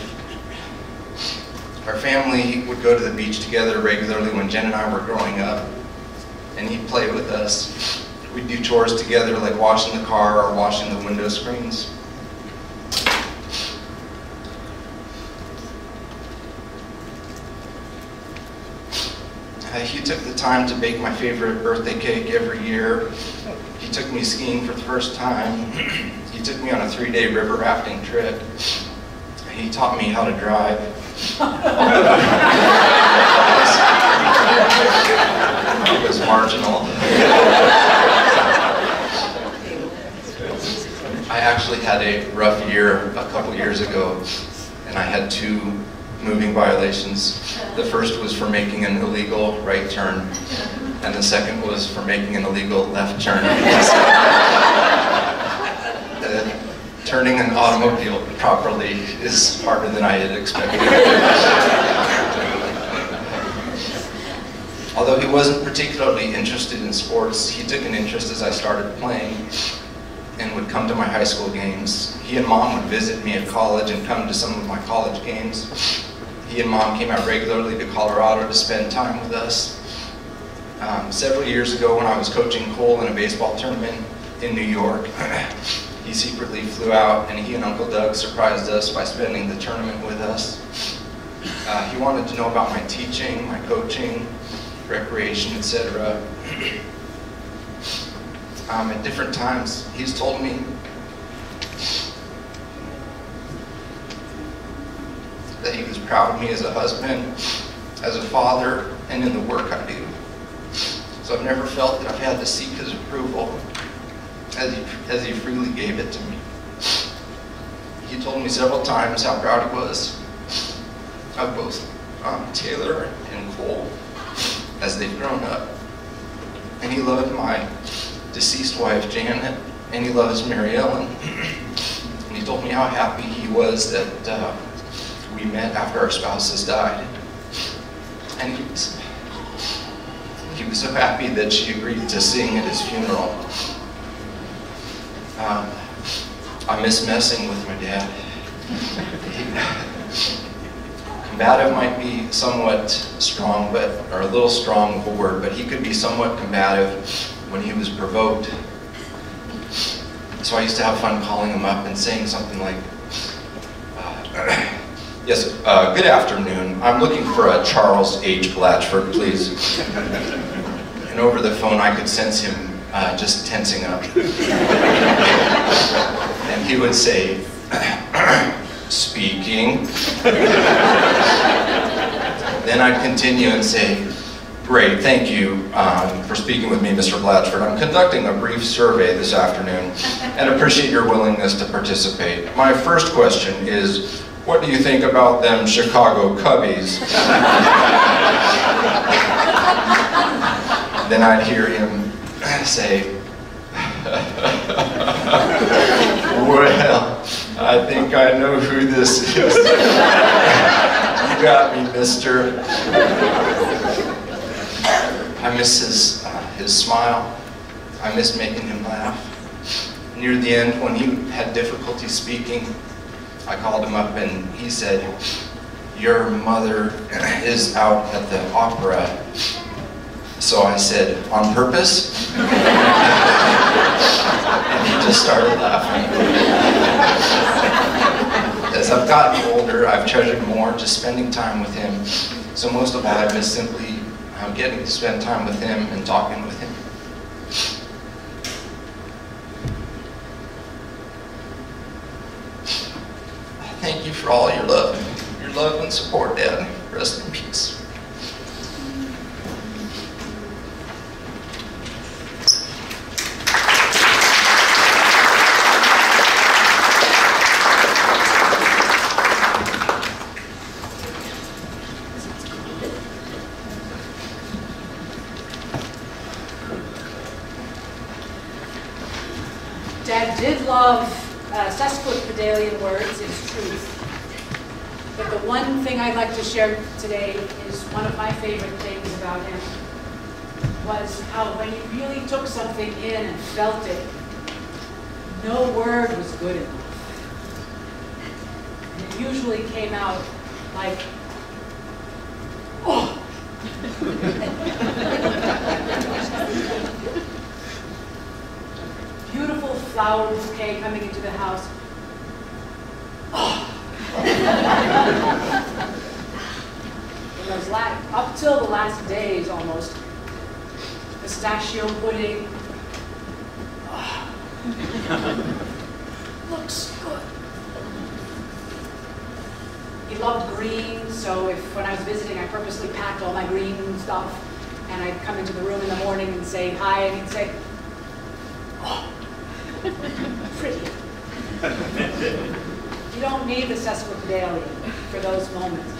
Our family would go to the beach together regularly when Jen and I were growing up, and he'd play with us. We'd do chores together like washing the car or washing the window screens. He took the time to bake my favorite birthday cake every year. He took me skiing for the first time. He took me on a 3-day river rafting trip. He taught me how to drive. It was marginal. I actually had a rough year a couple years ago, and I had 2 moving violations. The first was for making an illegal right turn, and the second was for making an illegal left turn. Turning an automobile properly is harder than I had expected. Although he wasn't particularly interested in sports, he took an interest as I started playing and would come to my high school games. He and Mom would visit me at college and come to some of my college games. He and Mom came out regularly to Colorado to spend time with us. Several years ago when I was coaching Cole in a baseball tournament in New York, he secretly flew out and he and Uncle Doug surprised us by spending the tournament with us. He wanted to know about my teaching, my coaching, recreation, etc. At different times, he's told me that he was proud of me as a husband, as a father, and in the work I do. So I've never felt that I've had to seek his approval, as he freely gave it to me. He told me several times how proud he was of both Taylor and Cole as they've grown up. And he loved my deceased wife, Janet, and he loves Mary Ellen. And he told me how happy he was that we met after our spouses died. And he was so happy that she agreed to sing at his funeral. I miss messing with my dad. Combative might be somewhat strong, or a little strong of a word, but he could be somewhat combative when he was provoked. So I used to have fun calling him up and saying something like, yes, good afternoon. I'm looking for a Charles H. Blatchford, please. And over the phone I could sense him just tensing up. And he would say, speaking. Then I'd continue and say, great, thank you for speaking with me, Mr. Blatchford. I'm conducting a brief survey this afternoon and appreciate your willingness to participate. My first question is, what do you think about them Chicago Cubbies? Then I'd hear him say, well, I think I know who this is. You got me, mister. I miss his smile. I miss making him laugh. Near the end, when he had difficulty speaking, I called him up and he said, your mother is out at the opera. So I said, on purpose? And he just started laughing. As I've gotten older, I've treasured more just spending time with him. So most of all, I miss simply getting to spend time with him and talking with him. Thank you for all your love and support, Dad. Rest in peace. Dad did love sesquipedalian words, it's truth. But the one thing I'd like to share today is one of my favorite things about him was how when he really took something in and felt it, no word was good enough. And it usually came out like, oh. Beautiful flower bouquet coming into the house. Oh. Up till the last days almost, pistachio pudding. Oh. Looks good. He loved green, so when I was visiting, I purposely packed all my green stuff, and I'd come into the room in the morning and say hi, and he'd say, oh, pretty. You don't need the sesquipedalian for those moments.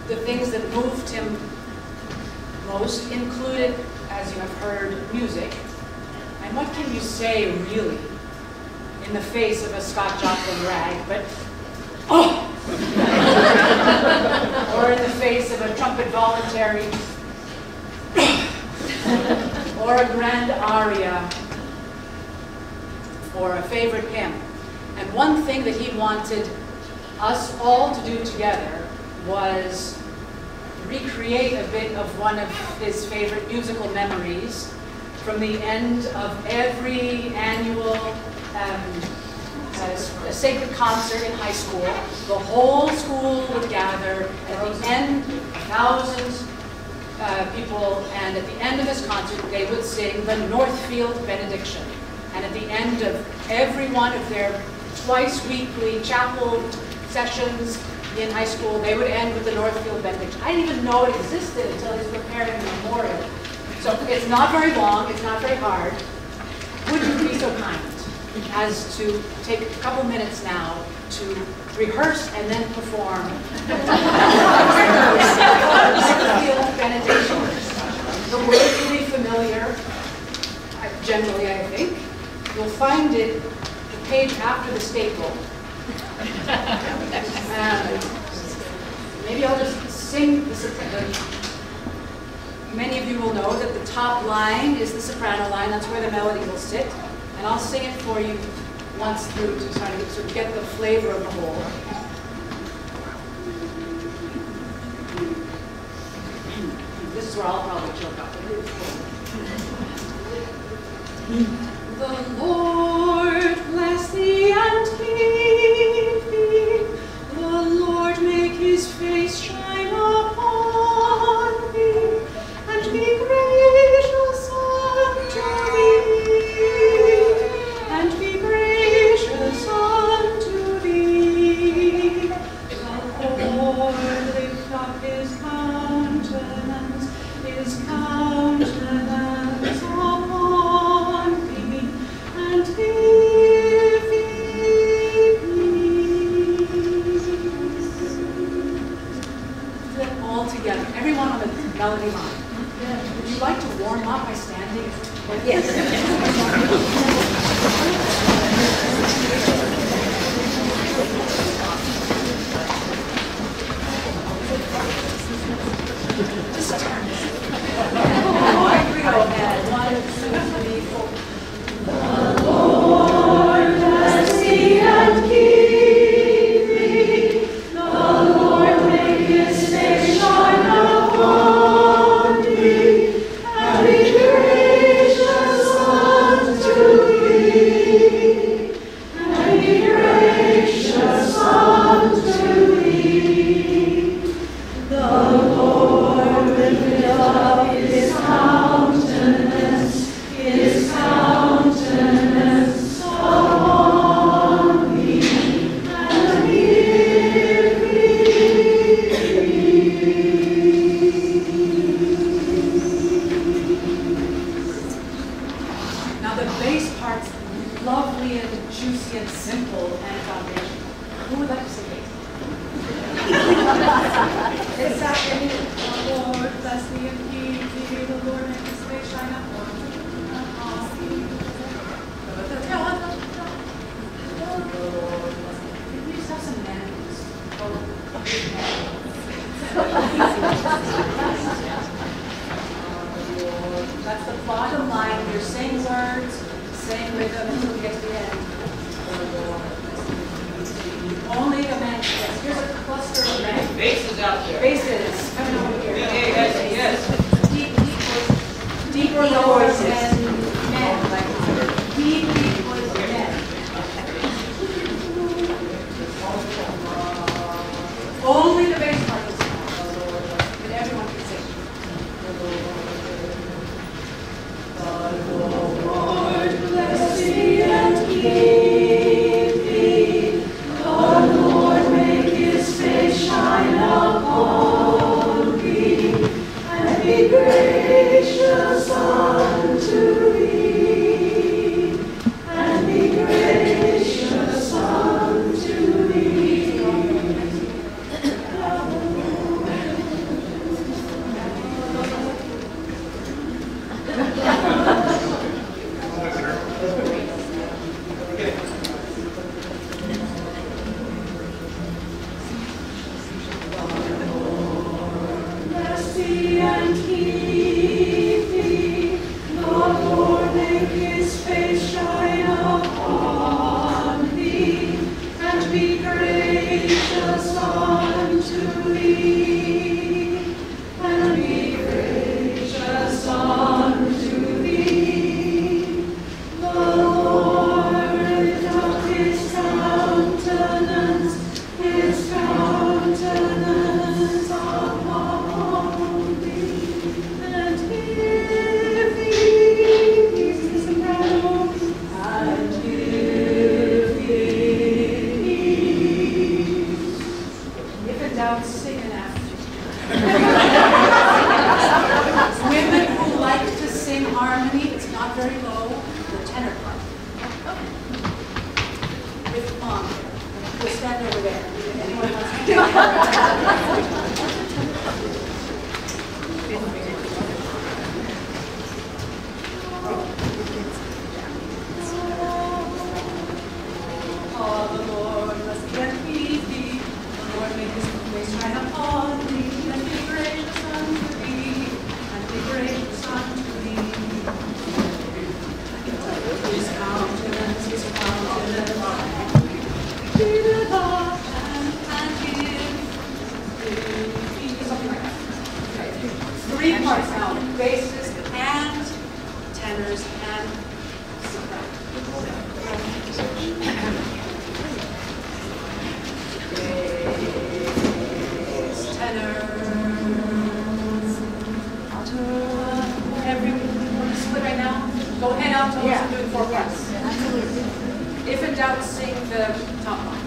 The things that moved him most included, as you have heard, music. And what can you say, really, in the face of a Scott Joplin rag, but, oh! Or in the face of a trumpet voluntary, or a grand aria, or a favorite hymn. And one thing that he wanted us all to do together was recreate a bit of one of his favorite musical memories from the end of every annual a sacred concert in high school. The whole school would gather at the end, thousands people, and at the end of this concert they would sing the Northfield Benediction. And at the end of every one of their twice weekly chapel sessions in high school, they would end with the Northfield Benediction. I didn't even know it existed until I was preparing a memorial. So it's not very long, it's not very hard. Would you be so kind as to take a couple minutes now to rehearse and then perform the Northfield Benediction? The word will be familiar, generally I think. You'll find it the page after the staple. Maybe I'll just sing the soprano. Many of you will know that the top line is the soprano line. That's where the melody will sit. And I'll sing it for you once through to try to sort of get the flavor of the whole. This is where I'll probably choke up. The Lord bless thee and keep thee. The Lord make his face shine upon thee and be gracious unto thee. And be gracious unto thee. The Lord lift up his countenance upon thee, and give thee peace. All together, everyone on the melody line. Would you like to warm up by standing? Yes. Just turn. Oh, here we go. And 1, 2, 3, 4. The Lord bless thee and keep thee. The Lord make his face shine upon thee, and be gracious unto thee. And be gracious unto thee. The Lord lift up his countenance upon thee, and give thee peace. Now the bass part's lovely and juicy and simple and foundational. Who would like to sing bass? It's that the Lord bless thee and keep thee. The Lord make his face shine upon thee. You just have some names. That's the bottom line here. Same words, same rhythm until we get to the end. Only the men. Yes, here's a cluster of men. Basses out there. Basses. Coming over here. Okay, guys, yes. Deeper voice and men. Like deep voice and men. Only the bass part is small, but everyone can sing. The Lord bless thee and keep thee. The Lord make his face shine upon thee, and be gracious unto thee. thee and keep thee. The Lord make his face shine upon thee, and be gracious unto thee. And be gracious unto thee. The Lord lift up his countenance upon thee, and give thee peace. And give thee peace. If in doubt, sing an after. Women who like to sing harmony, it's not very low, the tenor part. With mom. We'll stand over there. Anyone wants to do The Lord bless thee and keep thee. The Lord make his face shine upon thee, and be gracious unto thee, and be gracious unto thee. His countenance be with us, and give peace. three parts now, basses and tenors and soprano. Bass, tenors, everyone split right now? Go ahead out to I'm doing 4 parts. If in doubt, sing the top one.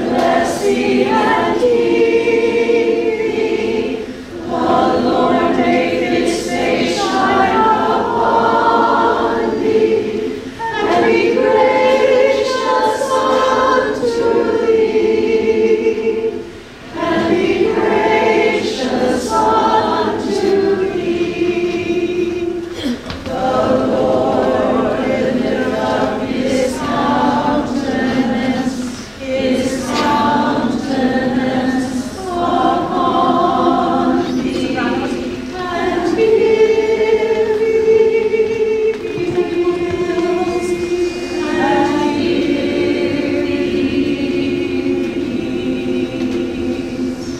Bless thee and keep thee. The Lord make his face shine upon thee, and be gracious unto thee, and be gracious unto thee. The Lord lift up his countenance upon thee, and give thee peace, and give thee peace.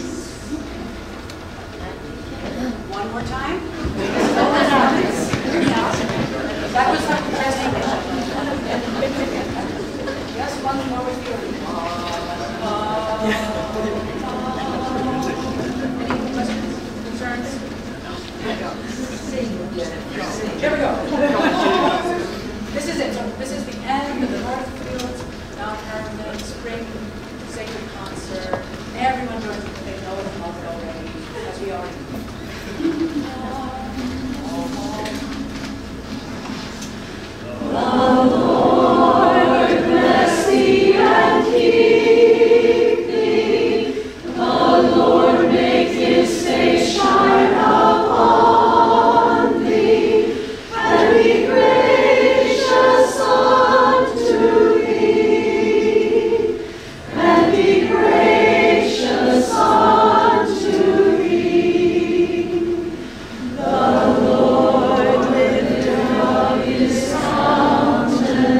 One more time. That was like the best English. Yes, one more with you. Any questions, concerns? Here we go. This is it. So this is the end of the Northfield Mount Hermon Spring Sacred Concert. Everyone knows that they know it and love it already, as we already The Lord bless thee and keep thee. The Lord make his face shine upon thee, and be gracious unto thee, and be gracious unto thee. The Lord lift up his countenance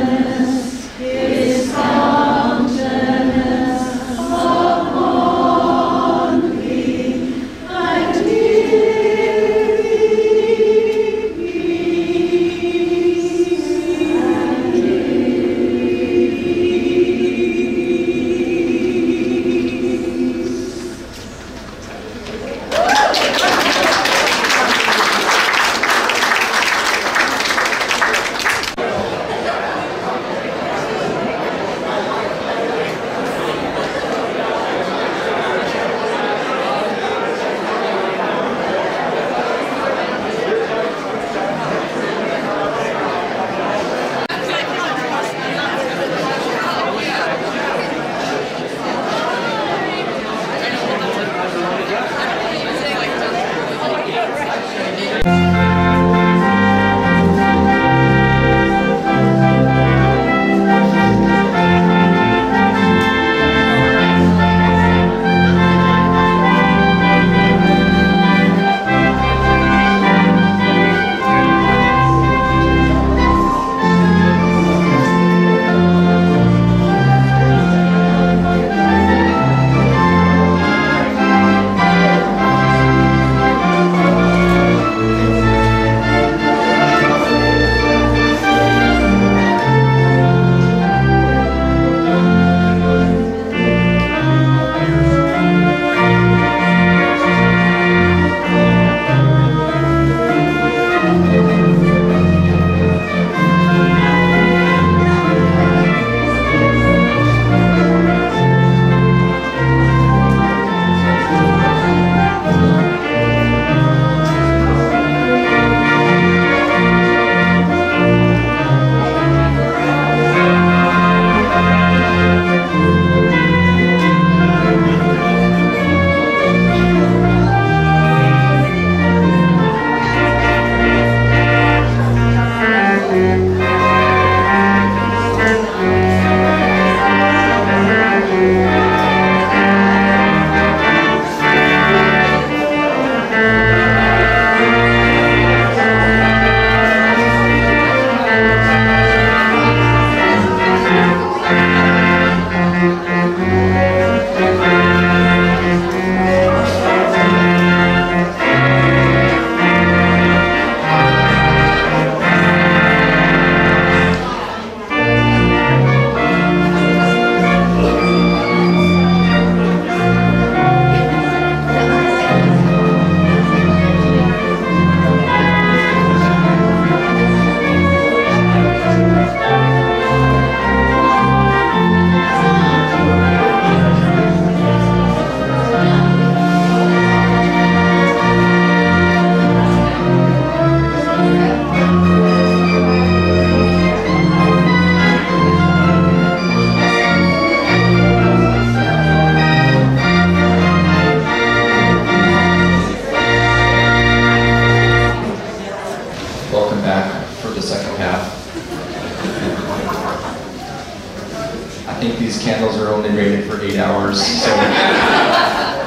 think these candles are only rated for 8 hours, so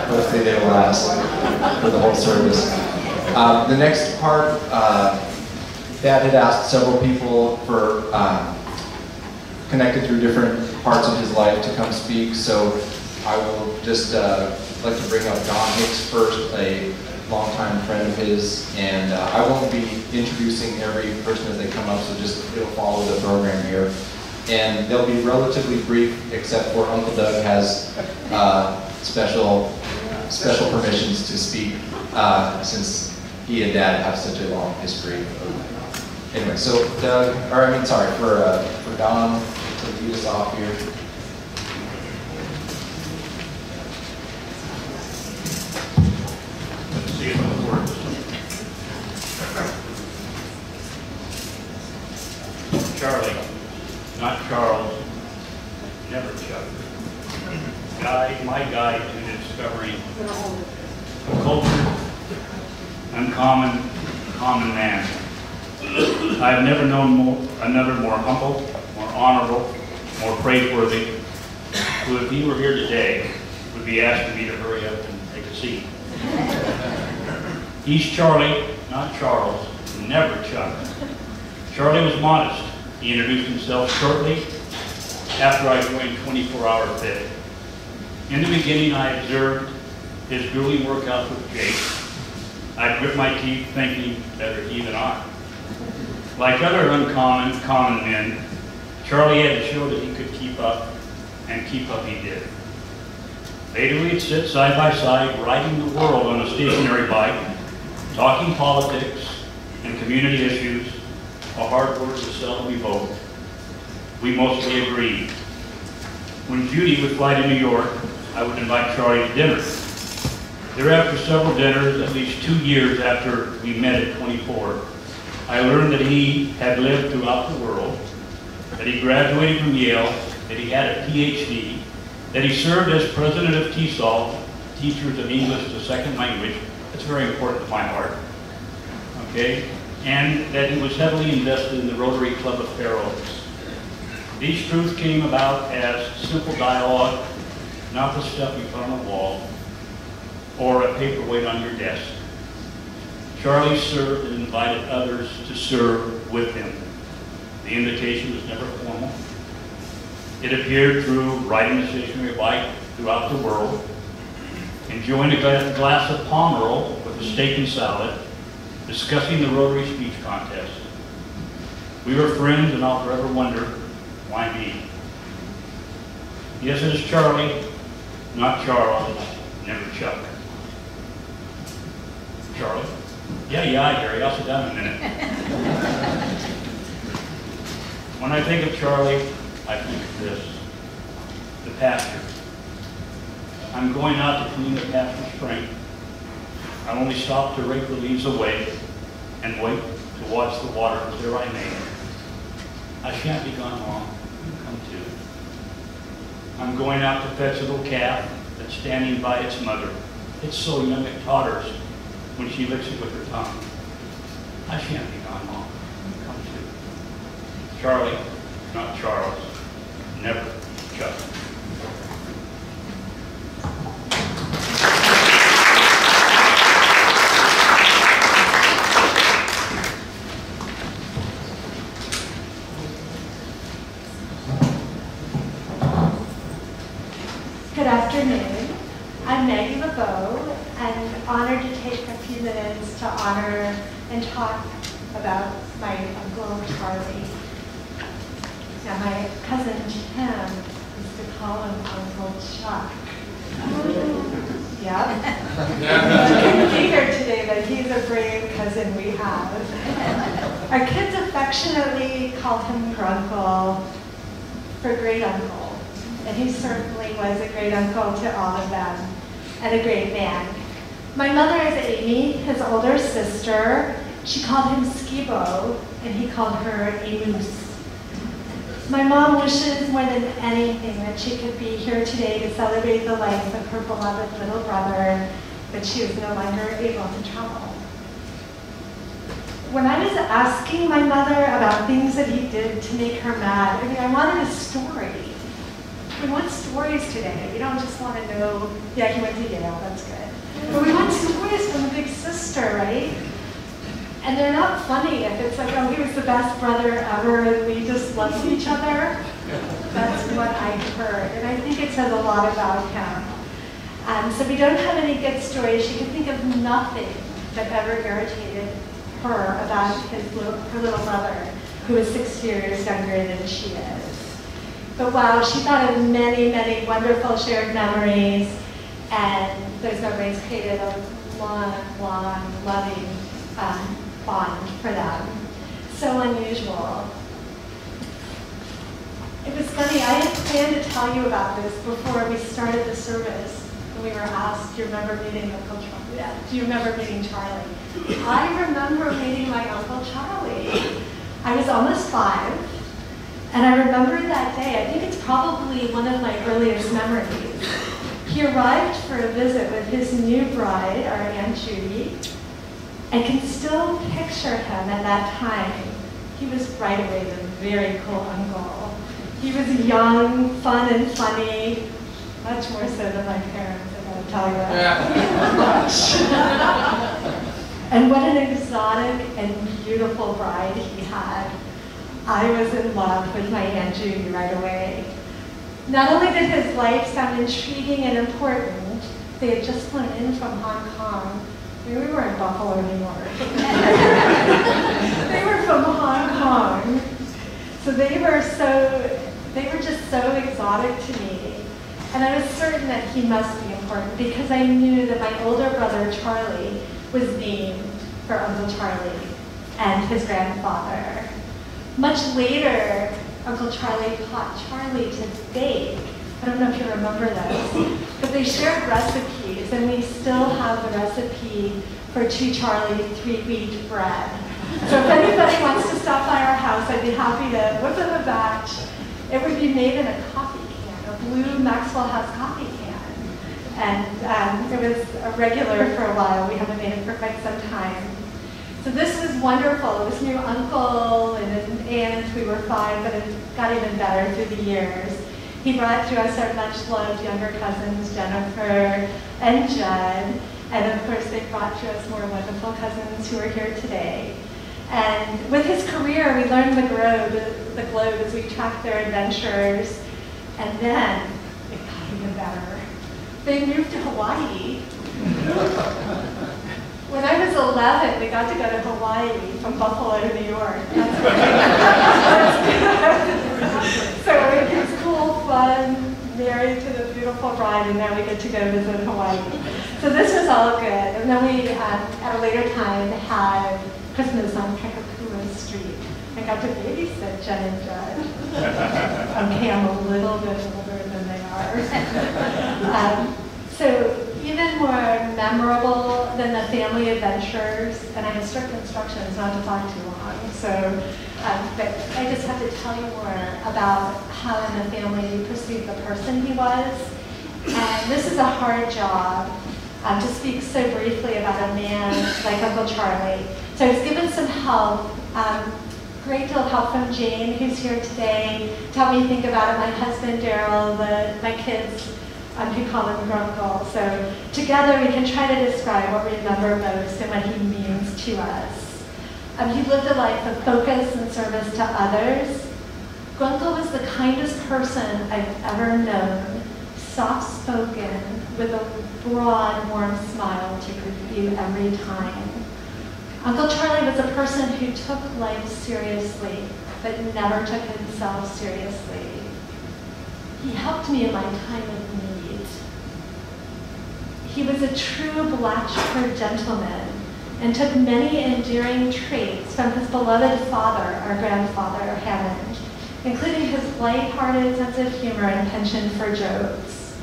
hopefully they'll last for the whole service. The next part, Dad had asked several people for connected through different parts of his life to come speak, so I will just like to bring up Don Hicks first, a longtime friend of his, and I won't be introducing every person as they come up, so just it'll follow the program here. And they'll be relatively brief, except for Uncle Doug has special permissions to speak, since he and Dad have such a long history. Anyway, so Doug, or I mean, sorry, for Don to lead us off here. Let's see if it works. Charlie, not Charles, never Chuck. My guide to discovering a cultured, uncommon, common man. I've never known another more humble, more honorable, more praiseworthy, who, if he were here today, would be asking me to hurry up and take a seat. He's Charlie, not Charles, never Chuck. Charlie was modest. He introduced himself shortly after I joined 24-hour Fit. In the beginning, I observed his grueling workouts with Jake. I grit my teeth thinking, better he than I. Like other common men, Charlie had to show that he could keep up, and keep up he did. Later we'd sit side by side, riding the world on a stationary bike, talking politics and community issues, a hard word to seldom evoked. We mostly agreed. When Judy would fly to New York, I would invite Charlie to dinner. Thereafter several dinners, at least 2 years after we met at 24, I learned that he had lived throughout the world, that he graduated from Yale, that he had a PhD, that he served as president of TESOL, Teachers of English as a Second Language. That's very important to my heart. Okay? And that he was heavily invested in the Rotary Club of Fair Oaks. These truths came about as simple dialogue, not the stuff you put on a wall or a paperweight on your desk. Charlie served and invited others to serve with him. The invitation was never formal. It appeared through riding a stationary bike throughout the world, enjoying a glass of Pomerol with a steak and salad, discussing the Rotary speech contest. We were friends, and I'll forever wonder, why me? Yes, it is Charlie, not Charles, never Chuck. Charlie? Yeah, Gary, I'll sit down in a minute. When I think of Charlie, I think of this, the pasture. I'm going out to clean the pasture spring. I only stop to rake the leaves away and wait to watch the water clear I may. I shan't be gone long. You come too. I'm going out to fetch a little calf that's standing by its mother. It's so young it totters when she licks it with her tongue. I shan't be gone long. You come too. Charlie, not Charles, never Chuck. Good afternoon. I'm Maggie LeBeau, and honored to take a few minutes to honor and talk about my Uncle Charlie. Now, my cousin Tim used to call him Uncle Chuck. Yeah. I couldn't be here today, but he's a brave cousin we have. Our kids affectionately call him Grunkle for great uncle. And he certainly was a great uncle to all of them, and a great man. My mother is Amy, his older sister. She called him Skibo, and he called her a moose. My mom wishes more than anything that she could be here today to celebrate the life of her beloved little brother, but she is no longer able to travel. When I was asking my mother about things that he did to make her mad, I wanted a story. we want stories today. We don't just want to know, yeah, he went to Yale, that's good. But we want stories from the big sister, right? And they're not funny if it's like, oh, he was the best brother ever and we just loved each other. That's what I heard. And I think it says a lot about him. So we don't have any good stories. She could think of nothing that ever irritated her about her little brother, who is 6 years younger than she is. But wow, she thought of many, many wonderful shared memories, and those memories created a long, long, loving bond for them. So unusual. It was funny, I had planned to tell you about this before we started the service. And we were asked, do you remember meeting Uncle Charlie? Yeah. Do you remember meeting Charlie? I remember meeting my Uncle Charlie. I was almost 5. And I remember that day, I think it's probably one of my earliest memories. He arrived for a visit with his new bride, our Aunt Judy. I can still picture him at that time. He was right away the very cool uncle. He was young, fun and funny, much more so than my parents, I gotta tell you. And what an exotic and beautiful bride he had. I was in love with my Aunt Judy right away. Not only did his life sound intriguing and important, they had just flown in from Hong Kong. We were in Buffalo, New York. They were from Hong Kong. So they were just so exotic to me. And I was certain that he must be important because I knew that my older brother, Charlie, was named for Uncle Charlie and his grandfather. Much later, Uncle Charlie taught Charlie to bake. I don't know if you remember this, but they shared recipes, and we still have the recipe for 2 Charlie 3-wheat bread. So if anybody wants to stop by our house, I'd be happy to whip them a batch. It would be made in a coffee can, a blue Maxwell House coffee can. And it was a regular for a while. We haven't made it for quite some time. So this was wonderful. It was new uncle and an aunt. We were 5, but it got even better through the years. He brought to us our much-loved younger cousins, Jennifer and Judd. And of course, they brought to us more wonderful cousins who are here today. And with his career, we learned the globe as we tracked their adventures. And then it got even better. They moved to Hawaii. When I was 11, we got to go to Hawaii from Buffalo to New York. So it was cool, fun, married to the beautiful bride, and now we get to go visit Hawaii. So this was all good. And then we, at a later time, had Christmas on Kakapua Street. I got to babysit Jen and Judd. Okay, I'm a little bit older than they are. So even more memorable than the family adventures, and I have strict instructions not to talk too long, so but I just have to tell you more about how in the family we perceived the person he was. And this is a hard job to speak so briefly about a man like Uncle Charlie. So I was given some help, great deal of help from Jane, who's here today, to help me think about it, my husband Daryl, my kids, who call him Grunkle. So together we can try to describe what we remember most and what he means to us. He lived a life of focus and service to others. Grunkle was the kindest person I've ever known, soft-spoken, with a broad, warm smile to greet you every time. Uncle Charlie was a person who took life seriously, but never took himself seriously. He helped me in my time of need. He was a true Blatchford gentleman and took many endearing traits from his beloved father, our grandfather, Hammond, including his light-hearted sense of humor and penchant for jokes.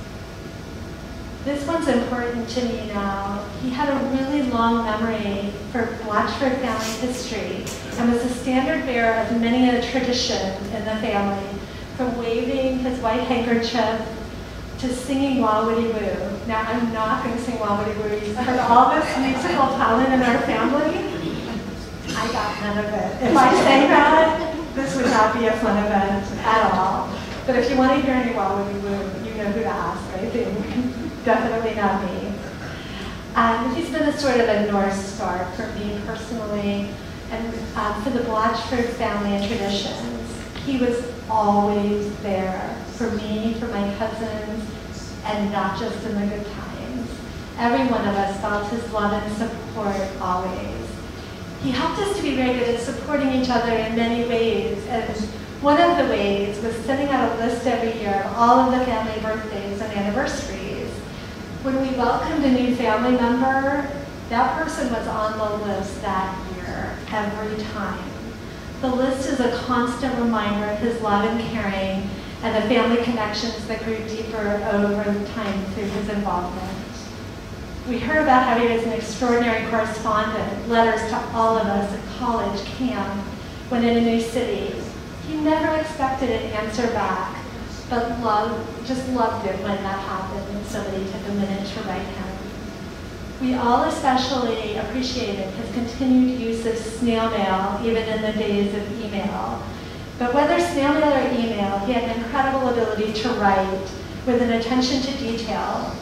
This one's important to me now. He had a really long memory for Blatchford family history and was the standard bearer of many a tradition in the family, from waving his white handkerchief to singing Wah-Woody Woo. Now, I'm not going to sing Wah-Woody Woo. You've heard all this musical talent in our family. I got none of it. If I sang that, this would not be a fun event at all. But if you want to hear any wow when you move, you know who to ask, I think. Definitely not me. He's been a sort of a North Star for me personally, and for the Blatchford family and traditions. He was always there for me, for my cousins, and not just in the good times. Every one of us felt his love and support always. He helped us to be very good at supporting each other in many ways, and one of the ways was sending out a list every year of all of the family birthdays and anniversaries. When we welcomed a new family member, that person was on the list that year, every time. The list is a constant reminder of his love and caring and the family connections that grew deeper over time through his involvement. We heard about how he was an extraordinary correspondent, letters to all of us at college, camp, when in a new city. He never expected an answer back, but just loved it when that happened and somebody took a minute to write him. We all especially appreciated his continued use of snail mail, even in the days of email. But whether snail mail or email, he had an incredible ability to write with an attention to detail.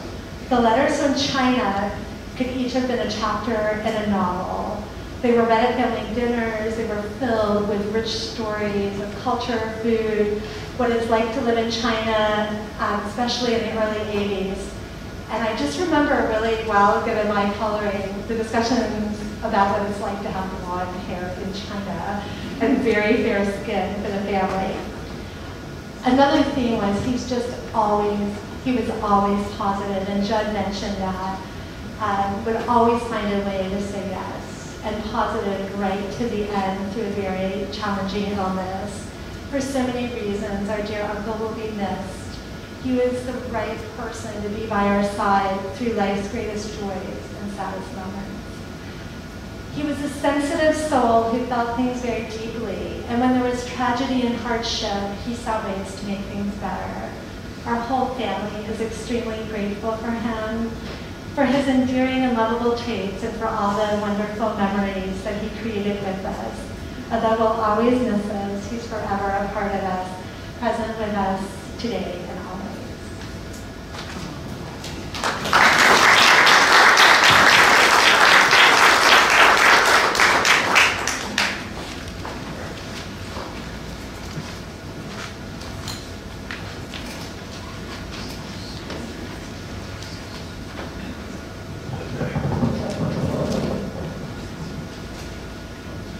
The letters from China could each have been a chapter in a novel. They were read at family dinners. They were filled with rich stories of culture, food, what it's like to live in China, especially in the early 80s. And I just remember really well, given my coloring, the discussions about what it's like to have blonde hair in China and very fair skin for the family. Another thing was he was always positive, and Judd mentioned that, would always find a way to say yes, and positive right to the end through a very challenging illness. For so many reasons, our dear uncle will be missed. He was the right person to be by our side through life's greatest joys and saddest moments. He was a sensitive soul who felt things very deeply, and when there was tragedy and hardship, he saw ways to make things better. Our whole family is extremely grateful for him, for his endearing and lovable traits, and for all the wonderful memories that he created with us. Although we'll always miss us, he's forever a part of us, present with us today and always.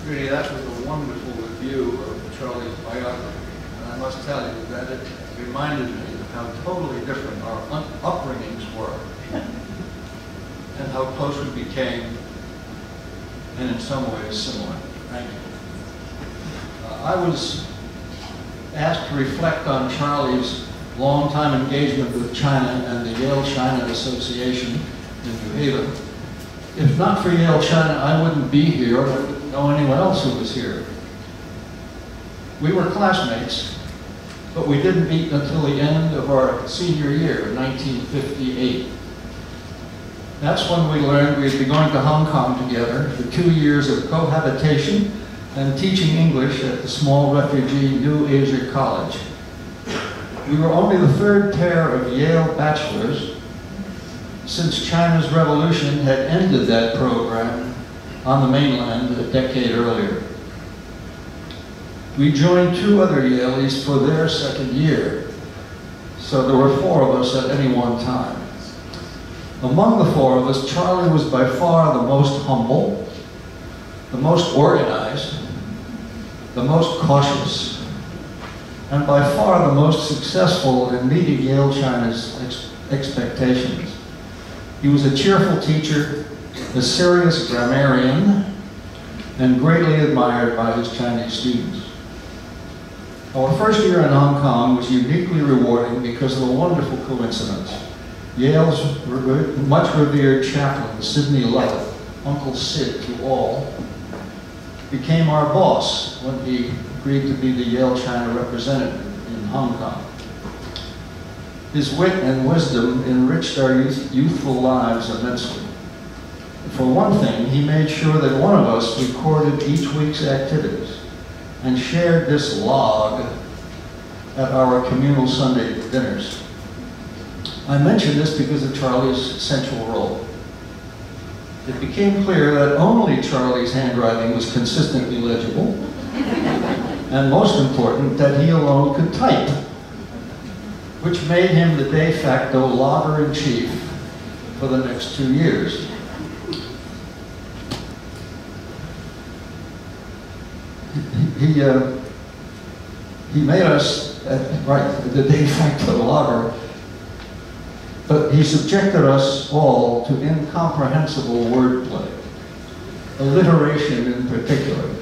Really, that was a wonderful review of Charley's biography. And I must tell you that it reminded me of how totally different our upbringings were and how close we became, and in some ways similar. Thank you. I was asked to reflect on Charley's long-time engagement with China and the Yale-China Association in New Haven. If not for Yale China, I wouldn't be here or wouldn't know anyone else who was here. We were classmates, but we didn't meet until the end of our senior year, 1958. That's when we learned we'd be going to Hong Kong together for 2 years of cohabitation and teaching English at the small refugee New Asia College. We were only the third pair of Yale bachelors, since China's revolution had ended that program on the mainland a decade earlier. We joined 2 other Yaleys for their second year, so there were 4 of us at any one time. Among the 4 of us, Charley was by far the most humble, the most organized, the most cautious, and by far the most successful in meeting Yale China's expectations. He was a cheerful teacher, a serious grammarian, and greatly admired by his Chinese students. Our first year in Hong Kong was uniquely rewarding because of a wonderful coincidence. Yale's much revered chaplain, Sidney Lovett, Uncle Sid to all, became our boss when he agreed to be the Yale China representative in Hong Kong. His wit and wisdom enriched our youthful lives immensely. For one thing, he made sure that one of us recorded each week's activities and shared this log at our communal Sunday dinners. I mention this because of Charley's central role. It became clear that only Charley's handwriting was consistently legible, and most important, that he alone could type, which made him the de facto logger-in-chief for the next 2 years. He made us, the de facto logger, but he subjected us all to incomprehensible wordplay, alliteration in particular.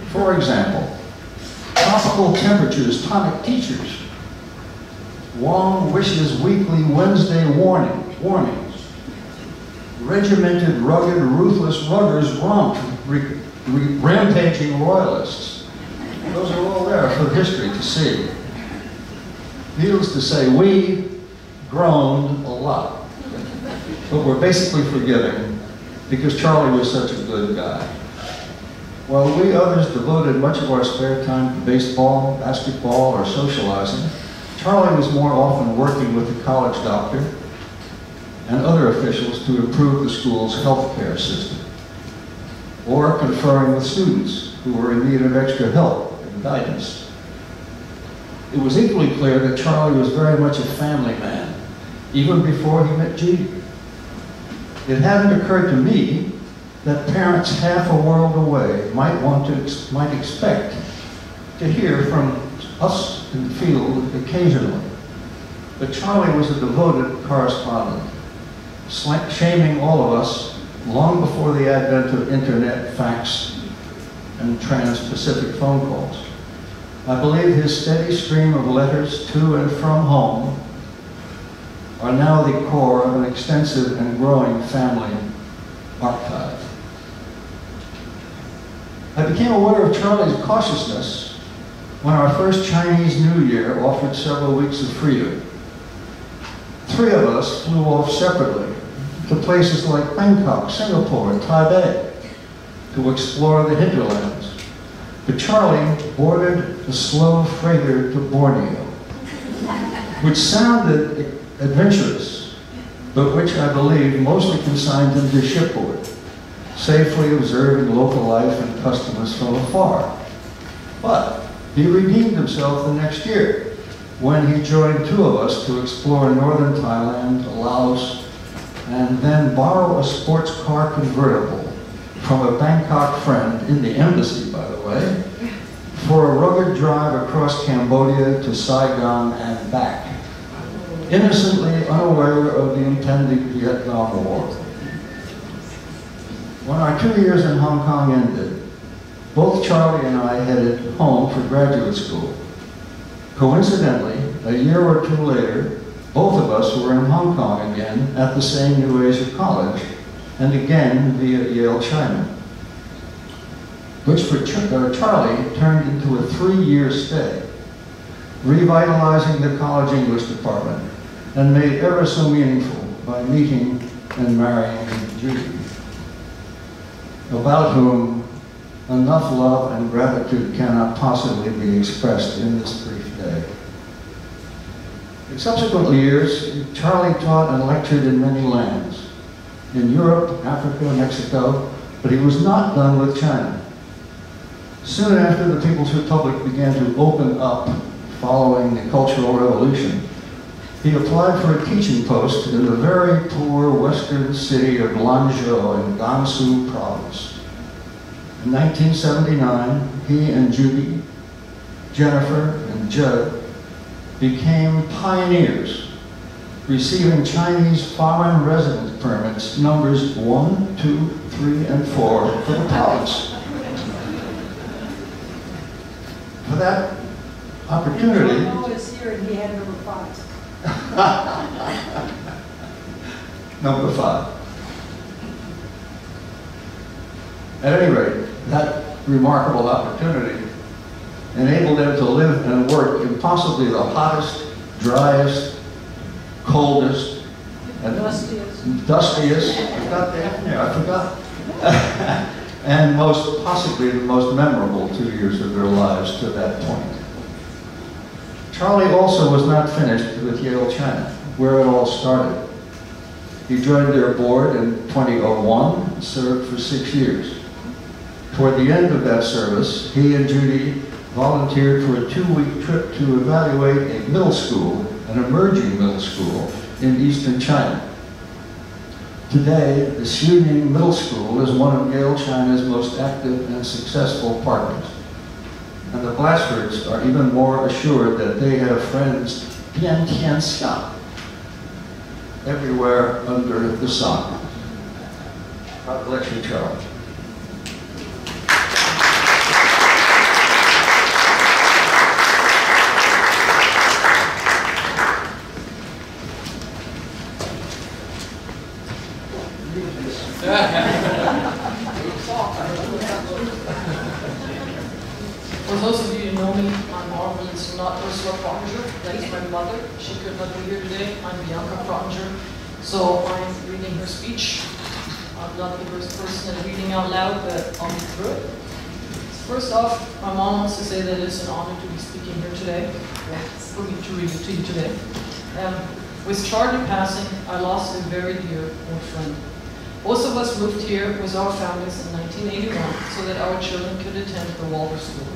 For example, tropical temperatures, tonic teachers, long wishes, weekly Wednesday warnings, regimented, rugged, ruthless ruggers romp, rampaging royalists. Those are all there for history to see. Needless to say, we groaned a lot, but we're basically forgiving because Charley was such a good guy. While we others devoted much of our spare time to baseball, basketball, or socializing, Charley was more often working with the college doctor and other officials to improve the school's health care system, or conferring with students who were in need of extra help and guidance. It was equally clear that Charley was very much a family man, even before he met Judy. It hadn't occurred to me that parents half a world away might expect to hear from us in the field occasionally. But Charley was a devoted correspondent, shaming all of us long before the advent of internet, fax, and trans-Pacific phone calls. I believe his steady stream of letters to and from home are now the core of an extensive and growing family archive. I became aware of Charley's cautiousness when our first Chinese New Year offered several weeks of freedom. 3 of us flew off separately to places like Bangkok, Singapore, and Taipei to explore the hinterlands. But Charley boarded a slow freighter to Borneo, which sounded adventurous, but which I believe mostly consigned him to shipboard, safely observing local life and customs from afar. But he redeemed himself the next year when he joined 2 of us to explore northern Thailand, Laos, and then borrow a sports car convertible from a Bangkok friend in the embassy, by the way, for a rugged drive across Cambodia to Saigon and back, innocently unaware of the impending Vietnam War. When our 2 years in Hong Kong ended, both Charley and I headed home for graduate school. Coincidentally, a year or 2 later, both of us were in Hong Kong again at the same New Asia College, and again via Yale, China, which for Charley turned into a 3-year stay, revitalizing the college English department, and made ever so meaningful by meeting and marrying Judy, about whom enough love and gratitude cannot possibly be expressed in this brief day. In subsequent years, Charley taught and lectured in many lands, in Europe, Africa, Mexico, but he was not done with China. Soon after the People's Republic began to open up following the Cultural Revolution, he applied for a teaching post in the very poor western city of Lanzhou in Gansu province. In 1979, he and Judy, Jennifer, and Judd became pioneers, receiving Chinese foreign residence permits numbers 1, 2, 3, and 4 for the province. For that opportunity, was here and he had number 5. Number 5. At any rate, that remarkable opportunity enabled them to live and work in possibly the hottest, driest, coldest, and dustiest, I got that in there, I forgot, and possibly the most memorable 2 years of their lives to that point. Charley also was not finished with Yale China, where it all started. He joined their board in 2001 and served for 6 years. Toward the end of that service, he and Judy volunteered for a 2-week trip to evaluate a middle school, an emerging middle school, in eastern China. Today, the Xiuning Middle School is one of Yale China's most active and successful partners. And the Blatchfords are even more assured that they have friends bian-tian-xia everywhere under the sun. God bless you, Charlie. For those of you who know me, I'm Marvel's not Ursula Prottinger. That is my mother. She could not be here today. I'm Bianca Prottinger. So I'm reading her speech. I'm not the first person at reading out loud, but I'll be through it. First off, my mom wants to say that it's an honor to be speaking here today, for me to read it to you today. With Charley passing, I lost a very dear old friend. Both of us moved here with our families in 1981 so that our children could attend the Waldorf School.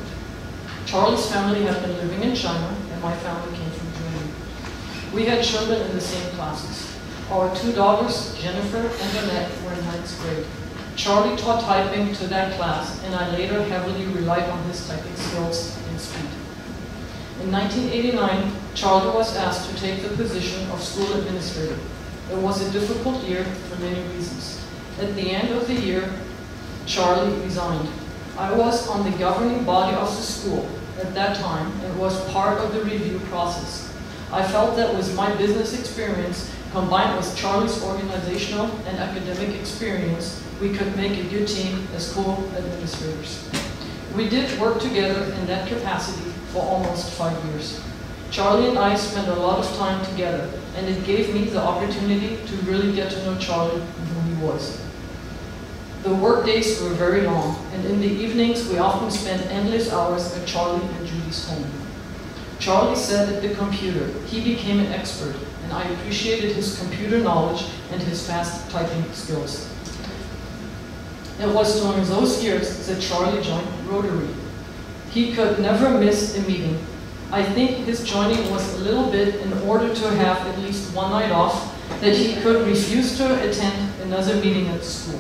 Charley's family had been living in China, and my family came from Germany. We had children in the same classes. Our 2 daughters, Jennifer and Annette, were in 9th grade. Charley taught typing to that class, and I later heavily relied on his typing skills and speed. In 1989, Charley was asked to take the position of school administrator. It was a difficult year for many reasons. At the end of the year, Charley resigned. I was on the governing body of the school at that time and was part of the review process. I felt that with my business experience combined with Charley's organizational and academic experience, we could make a good team as school administrators. We did work together in that capacity for almost 5 years. Charley and I spent a lot of time together, and it gave me the opportunity to really get to know Charley and who he was. The work days were very long, and in the evenings we often spent endless hours at Charley and Judy's home. Charley said at the computer he became an expert, and I appreciated his computer knowledge and his fast typing skills. It was during those years that Charley joined Rotary. He could never miss a meeting. I think his joining was a little bit in order to have at least one night off that he could refuse to attend another meeting at the school.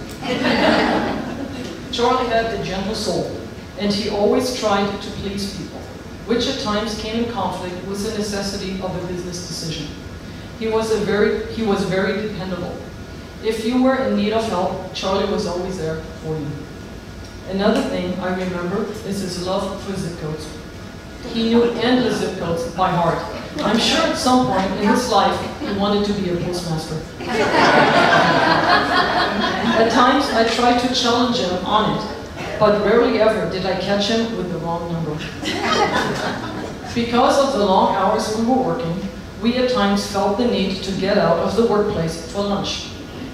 Charley had a gentle soul, and he always tried to please people, which at times came in conflict with the necessity of a business decision. He was very dependable. If you were in need of help, Charley was always there for you. Another thing I remember is his love for zip codes. He knew endless zip codes by heart. I'm sure at some point in his life he wanted to be a postmaster. At times I tried to challenge him on it, but rarely ever did I catch him with the wrong number. Because of the long hours we were working, we at times felt the need to get out of the workplace for lunch.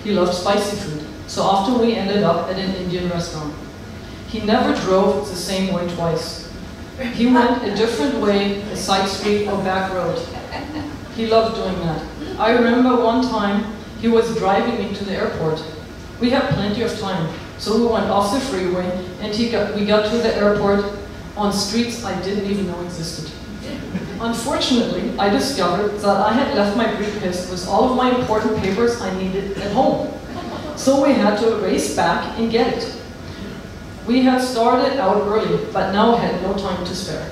He loved spicy food, so often we ended up at an Indian restaurant. He never drove the same way twice. He went a different way, a side street or back road. He loved doing that. I remember one time he was driving me to the airport. We had plenty of time, so we went off the freeway and we got to the airport on streets I didn't even know existed. Unfortunately, I discovered that I had left my briefcase with all of my important papers I needed at home. So we had to race back and get it. We had started out early, but now had no time to spare.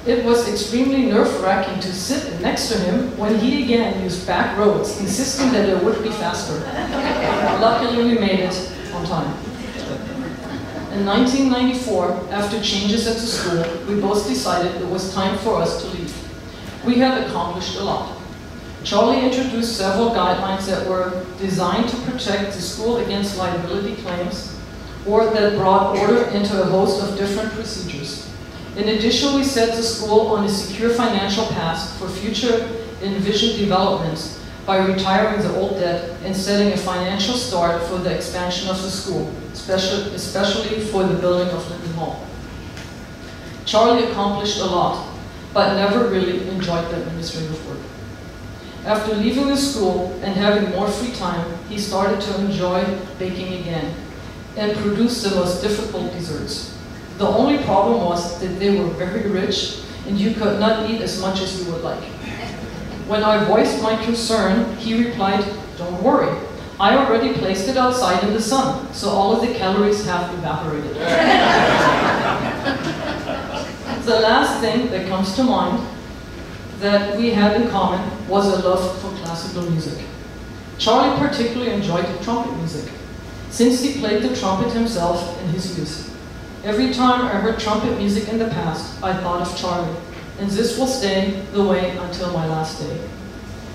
It was extremely nerve-wracking to sit next to him when he again used back roads, insisting that it would be faster. Luckily, we made it on time. In 1994, after changes at the school, we both decided it was time for us to leave. We had accomplished a lot. Charley introduced several guidelines that were designed to protect the school against liability claims, or that brought order into a host of different procedures. In addition, we set the school on a secure financial path for future envisioned developments by retiring the old debt and setting a financial start for the expansion of the school, especially for the building of Linden Hall. Charley accomplished a lot, but never really enjoyed the administrative work. After leaving the school and having more free time, he started to enjoy baking again and produced the most difficult desserts. The only problem was that they were very rich and you could not eat as much as you would like. When I voiced my concern, he replied, "Don't worry, I already placed it outside in the sun, so all of the calories have evaporated." The last thing that comes to mind that we had in common was a love for classical music. Charley particularly enjoyed trumpet music, since he played the trumpet himself in his youth. Every time I heard trumpet music in the past, I thought of Charley, and this will stay the way until my last day.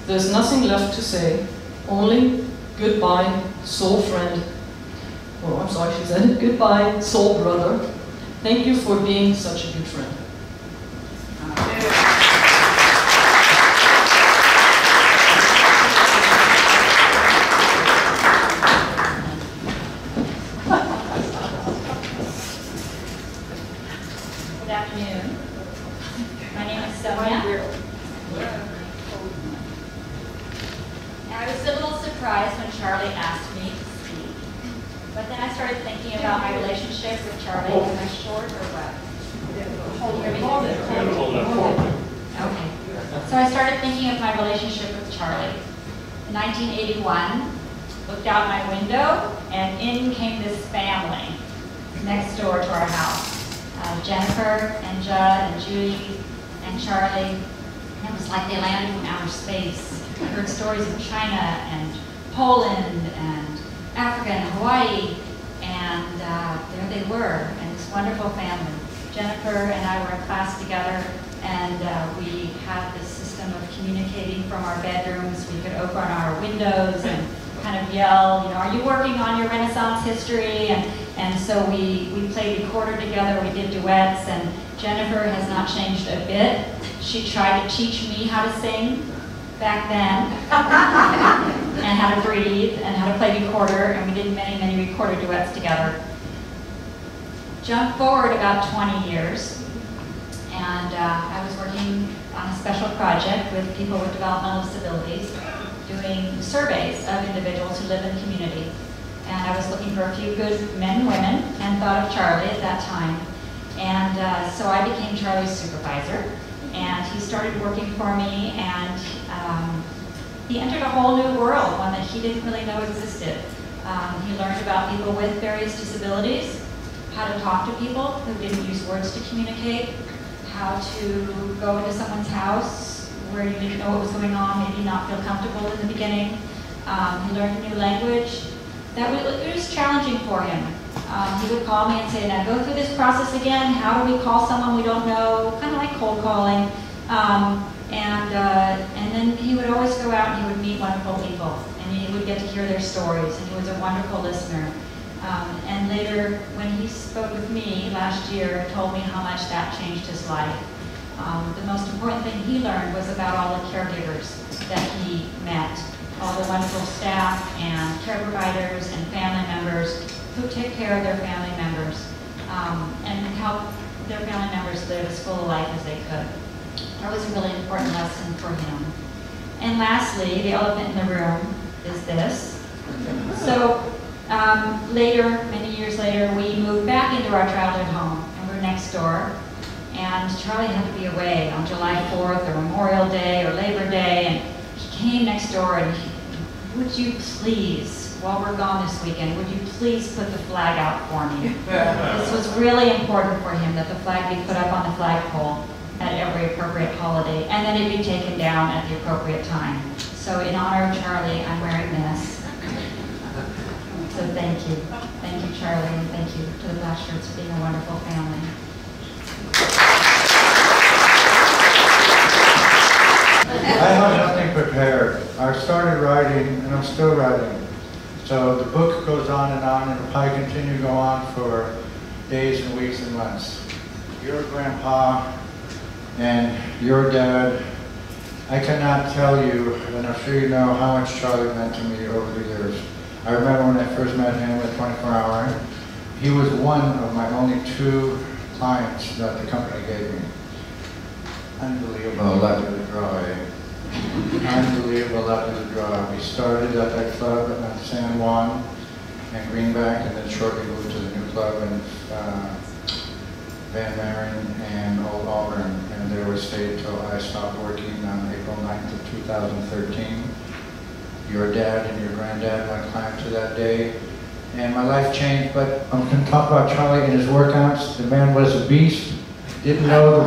There's nothing left to say, only goodbye, soul friend. Oh, I'm sorry, she said, goodbye, soul brother. Thank you for being such a good friend. Good afternoon. My name is Sonia. I was a little surprised when Charley asked me to speak, but then I started thinking about my relationship with Charley. Am I short or what? Okay. So I started thinking of my relationship with Charley. In 1981, looked out my window, and in came this family next door to our house. Jennifer and Judd and Judy and Charley. It was like they landed from outer space. I heard stories of China and Poland and Africa and Hawaii, and there they were, and this wonderful family. Jennifer and I were in class together, and we had this system of communicating from our bedrooms. We could open our windows and kind of yell, are you working on your Renaissance history? And so we played recorder together, we did duets, and Jennifer has not changed a bit. She tried to teach me how to sing back then, and how to breathe, and how to play recorder, and we did many, many recorder duets together. Jump forward about 20 years, and I was working on a special project with people with developmental disabilities, doing surveys of individuals who live in the community. And I was looking for a few good men and women, and thought of Charley at that time. And so I became Charley's supervisor, and he started working for me, and he entered a whole new world, one that he didn't really know existed. He learned about people with various disabilities, how to talk to people who didn't use words to communicate, how to go into someone's house where you didn't know what was going on, maybe not feel comfortable in the beginning. He learned a new language. It was challenging for him. He would call me and say, now go through this process again. How do we call someone we don't know? Kind of like cold calling. And then he would always go out and he would meet wonderful people. And he would get to hear their stories. And he was a wonderful listener. And later, when he spoke with me last year, told me how much that changed his life. The most important thing he learned was about all the caregivers that he met. All the wonderful staff and care providers and family members who take care of their family members and help their family members live as full a life as they could. That was a really important lesson for him. And lastly, the elephant in the room is this. So later, many years later, we moved back into our childhood home, and we're next door. And Charley had to be away on July 4th or Memorial Day or Labor Day, and he came next door and would you please, while we're gone this weekend, would you please put the flag out for me? This was really important for him, that the flag be put up on the flagpole at every appropriate holiday, and then it be taken down at the appropriate time. So in honor of Charley, I'm wearing this. So thank you. Thank you, Charley, and thank you to the Blatchfords for being a wonderful family. I have nothing prepared. I started writing, and I'm still writing. So the book goes on, and it'll probably continue to go on for days and weeks and months. Your grandpa and your dad, I cannot tell you, and I'm sure you know how much Charley meant to me over the years. I remember when I first met him at 24 Hour. He was one of my only 2 clients that the company gave me. unbelievable luck of the draw, eh? Unbelievable luck of the draw. We started at that club at San Juan and Greenback, and then shortly moved to the new club in Van Maren and Old Auburn, and there we stayed until I stopped working on April 9th of 2013. Your dad and your granddad went climbing to that day, and my life changed. But I'm going to talk about Charlie and his workouts. The man was a beast. Didn't know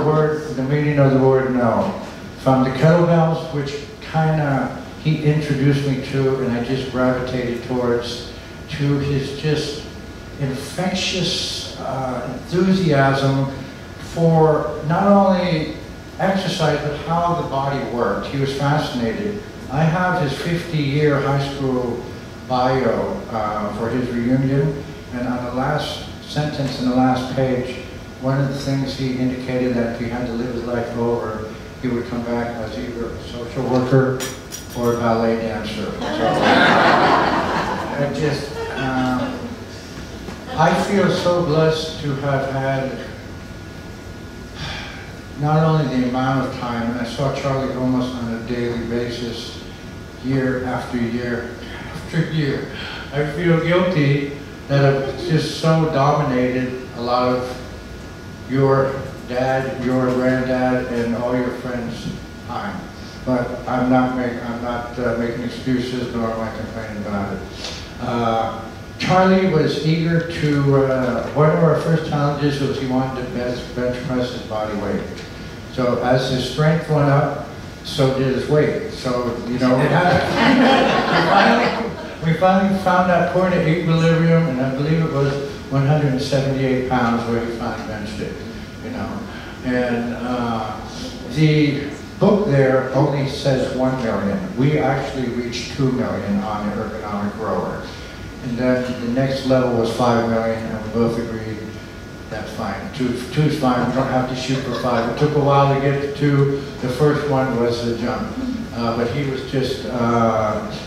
the meaning of the word no. From the kettlebells, which kind of he introduced me to, and I just gravitated towards, to his just infectious enthusiasm for not only exercise, but how the body worked. He was fascinated. I have his 50-year high school bio for his reunion, and on the last sentence in the last page, one of the things he indicated that if he had to live his life over, he would come back as either a social worker or a ballet dancer. So, I feel so blessed to have had not only the amount of time, and I saw Charlie almost on a daily basis, year after year after year. I feel guilty that I've just so dominated a lot of your dad, your granddad, and all your friends' time. But I'm not making excuses, nor am I complaining about it. Charlie was eager to, one of our first challenges was he wanted to bench press his body weight. So as his strength went up, so did his weight. So, you know, we finally found that point of equilibrium, and I believe it was 178 pounds where he finally benched it, you know. And the book there only says 1 million. We actually reached 2 million on the ergonomic rower. And then the next level was 5 million, and we both agreed that's fine. Two's fine, we don't have to shoot for 5. It took a while to get to 2. The first one was the jump. But he was just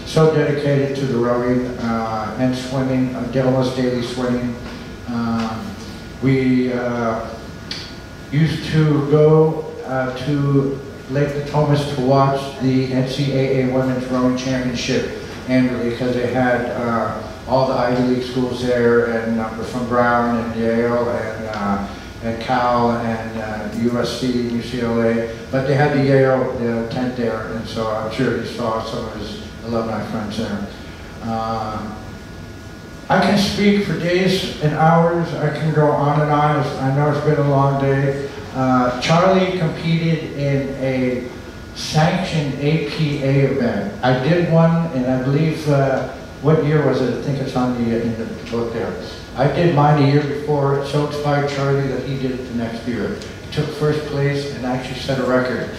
so dedicated to the rowing and swimming, almost daily swimming. We used to go to Lake Natomas to watch the NCAA Women's Rowing Championship annually because they had all the Ivy League schools there, and from Brown and Yale and Cal and USC, UCLA, but they had the Yale tent there, and so I'm sure he saw some of his alumni friends there. I can speak for days and hours. I can go on and on. I know it's been a long day. Charlie competed in a sanctioned APA event. I did one, and I believe, what year was it? I think it's on in the book there. I did mine a year before. It so inspired Charlie that he did it the next year. He took first place and actually set a record.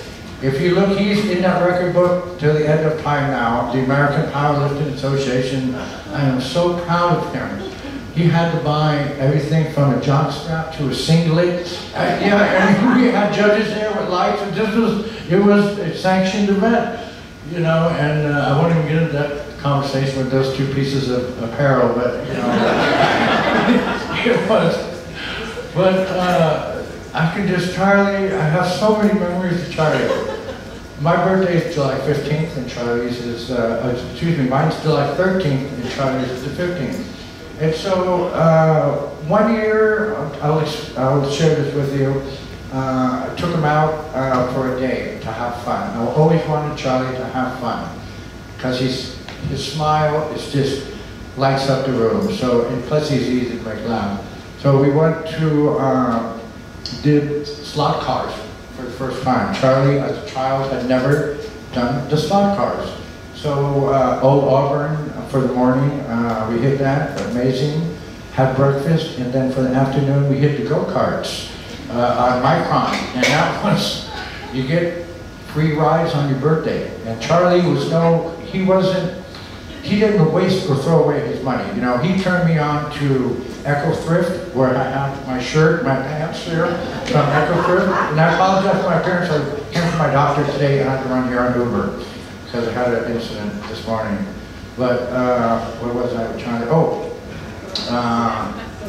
If you look, he's in that record book till the end of time now. The American Powerlifting Association, I am so proud of him. He had to buy everything from a jock strap to a singlet. Yeah, and we had judges there with lights, and it was a sanctioned event, you know, and I won't even get into that conversation with those 2 pieces of apparel, but, you know, it was. But I can just, Charlie, I have so many memories of Charlie. My birthday is July 15th, and Charlie's is, mine's July 13th, and Charlie's is the 15th. And so, one year, I'll share this with you, I took him out for a day to have fun. I always wanted Charlie to have fun, because his smile is just lights up the room. So, and plus he's easy to make laugh. So we went to, did slot cars for the first time. Charlie, as a child, had never done the slot cars. So Old Auburn for the morning, we hit that, amazing. Had breakfast, and then for the afternoon we hit the go-karts on Micron. And that was, you get free rides on your birthday. And Charlie was he didn't waste or throw away his money. You know, he turned me on to Echo Thrift, where I have my shirt, my pants here from Echo Thrift. And I apologize to my parents. I came from my doctor today and I had to run here on Uber because I had an incident this morning. But what was I trying to,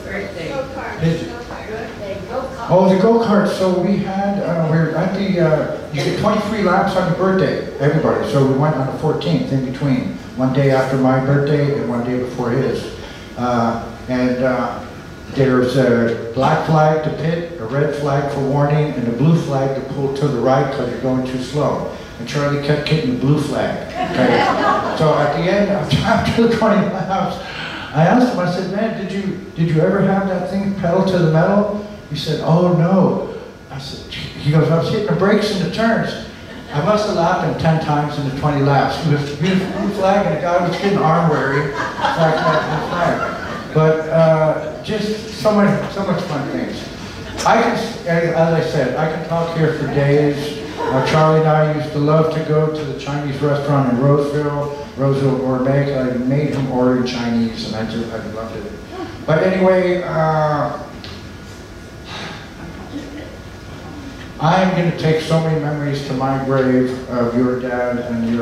birthday. go-kart. Oh, the go-kart. So we had, we were at the, you get 23 laps on your birthday, everybody. So we went on the 14th in between. One day after my birthday and one day before his. There's a black flag to pit, a red flag for warning, and a blue flag to pull to the right because you're going too slow. And Charlie kept hitting the blue flag. Okay? So at the end, after the 20 laps, I asked him, I said, man, did you ever have that thing pedal to the metal? He said, oh no. I said, he goes, I was hitting the brakes in the turns. I must have lapped him 10 times in the 20 laps. He was beautiful blue flag, and the guy was getting arm weary. But just so much fun things. I can, as I said, I can talk here for days. Charlie and I used to love to go to the Chinese restaurant in Roseville Gourmet. I made him order Chinese, and I loved it. But anyway, I'm going to take so many memories to my grave of your dad and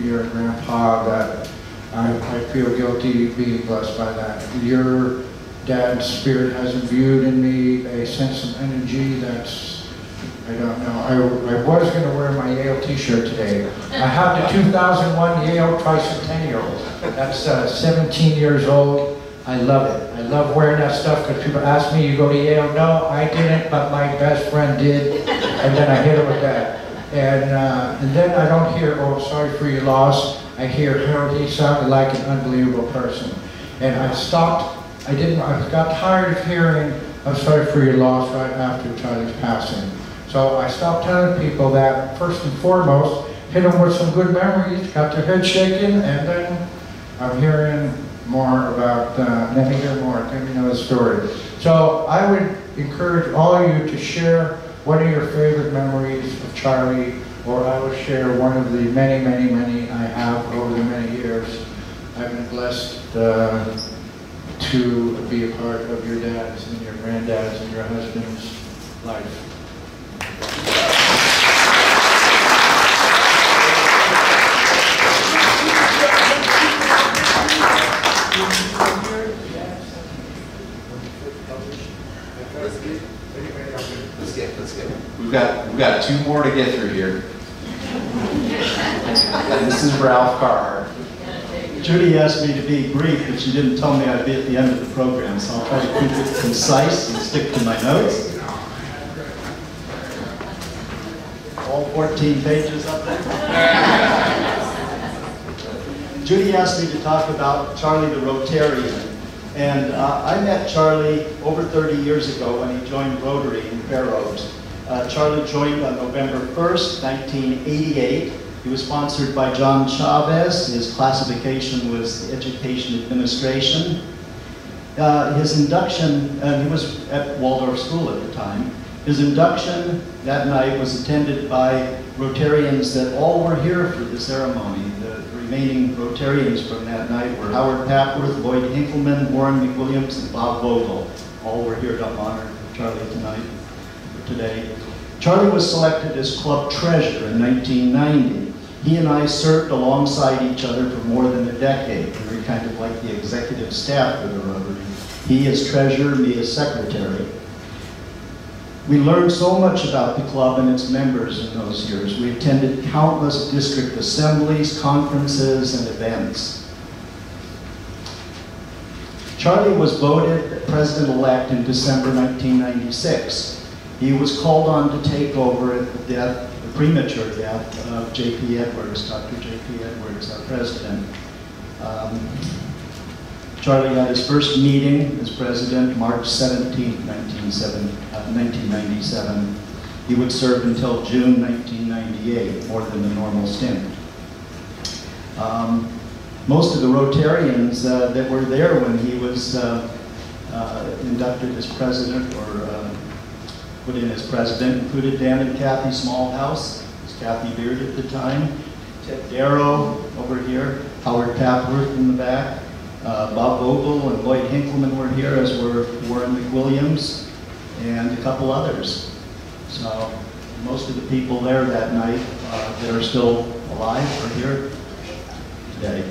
your grandpa that I feel guilty being blessed by that. Your dad's spirit has imbued in me a sense of energy that's, I don't know. I was going to wear my Yale t-shirt today. I have the 2001 Yale Tricentennial. That's 17 years old. I love it. I love wearing that stuff because people ask me, you go to Yale? No, I didn't, but my best friend did. And then I hit him with that. And then I don't hear, oh, sorry for your loss. I hear, Harold, he sounded like an unbelievable person. And I stopped, I got tired of hearing, I'm sorry for your loss right after Charlie's passing. So I stopped telling people that, first and foremost, hit them with some good memories, got their head shaking, and then I'm hearing more about, let me hear more, let me know the story. So I would encourage all of you to share one of your favorite memories of Charlie, or I will share one of the many, many, many I have over the many years. I've been blessed to be a part of your dad's and your granddad's and your husband's life. Let's get. We've got two more to get through here. And this is Ralph Carhart. Judy asked me to be brief, but she didn't tell me I'd be at the end of the program, so I'll try to keep it concise and stick to my notes. All 14 pages up there. Judy asked me to talk about Charlie the Rotarian. And I met Charlie over 30 years ago when he joined Rotary in Fair Oaks. Charlie joined on November 1st, 1988. He was sponsored by John Chavez. His classification was Education Administration. His induction, he was at Waldorf School at the time. His induction that night was attended by Rotarians that all were here for the ceremony. The remaining Rotarians from that night were Howard Papworth, Lloyd Hinkleman, Warren McWilliams, and Bob Vogel. All were here to honor Charlie today. Charlie was selected as club treasurer in 1990. He and I served alongside each other for more than a decade. We were kind of like the executive staff of the Rotary. He as treasurer, me as secretary. We learned so much about the club and its members in those years. We attended countless district assemblies, conferences, and events. Charlie was voted president-elect in December 1996. He was called on to take over at the premature death of J.P. Edwards, Dr. J.P. Edwards, our president. Charlie had his first meeting as president March 17, 1997. He would serve until June 1998, more than the normal stint. Most of the Rotarians that were there when he was inducted as president or put in as president included Dan and Kathy Smallhouse, it was Kathy Beard at the time, Ted Darrow over here, Howard Papworth in the back, Bob Vogel and Lloyd Hinkleman were here, as were Warren McWilliams, and a couple others. So most of the people there that night that are still alive are here today.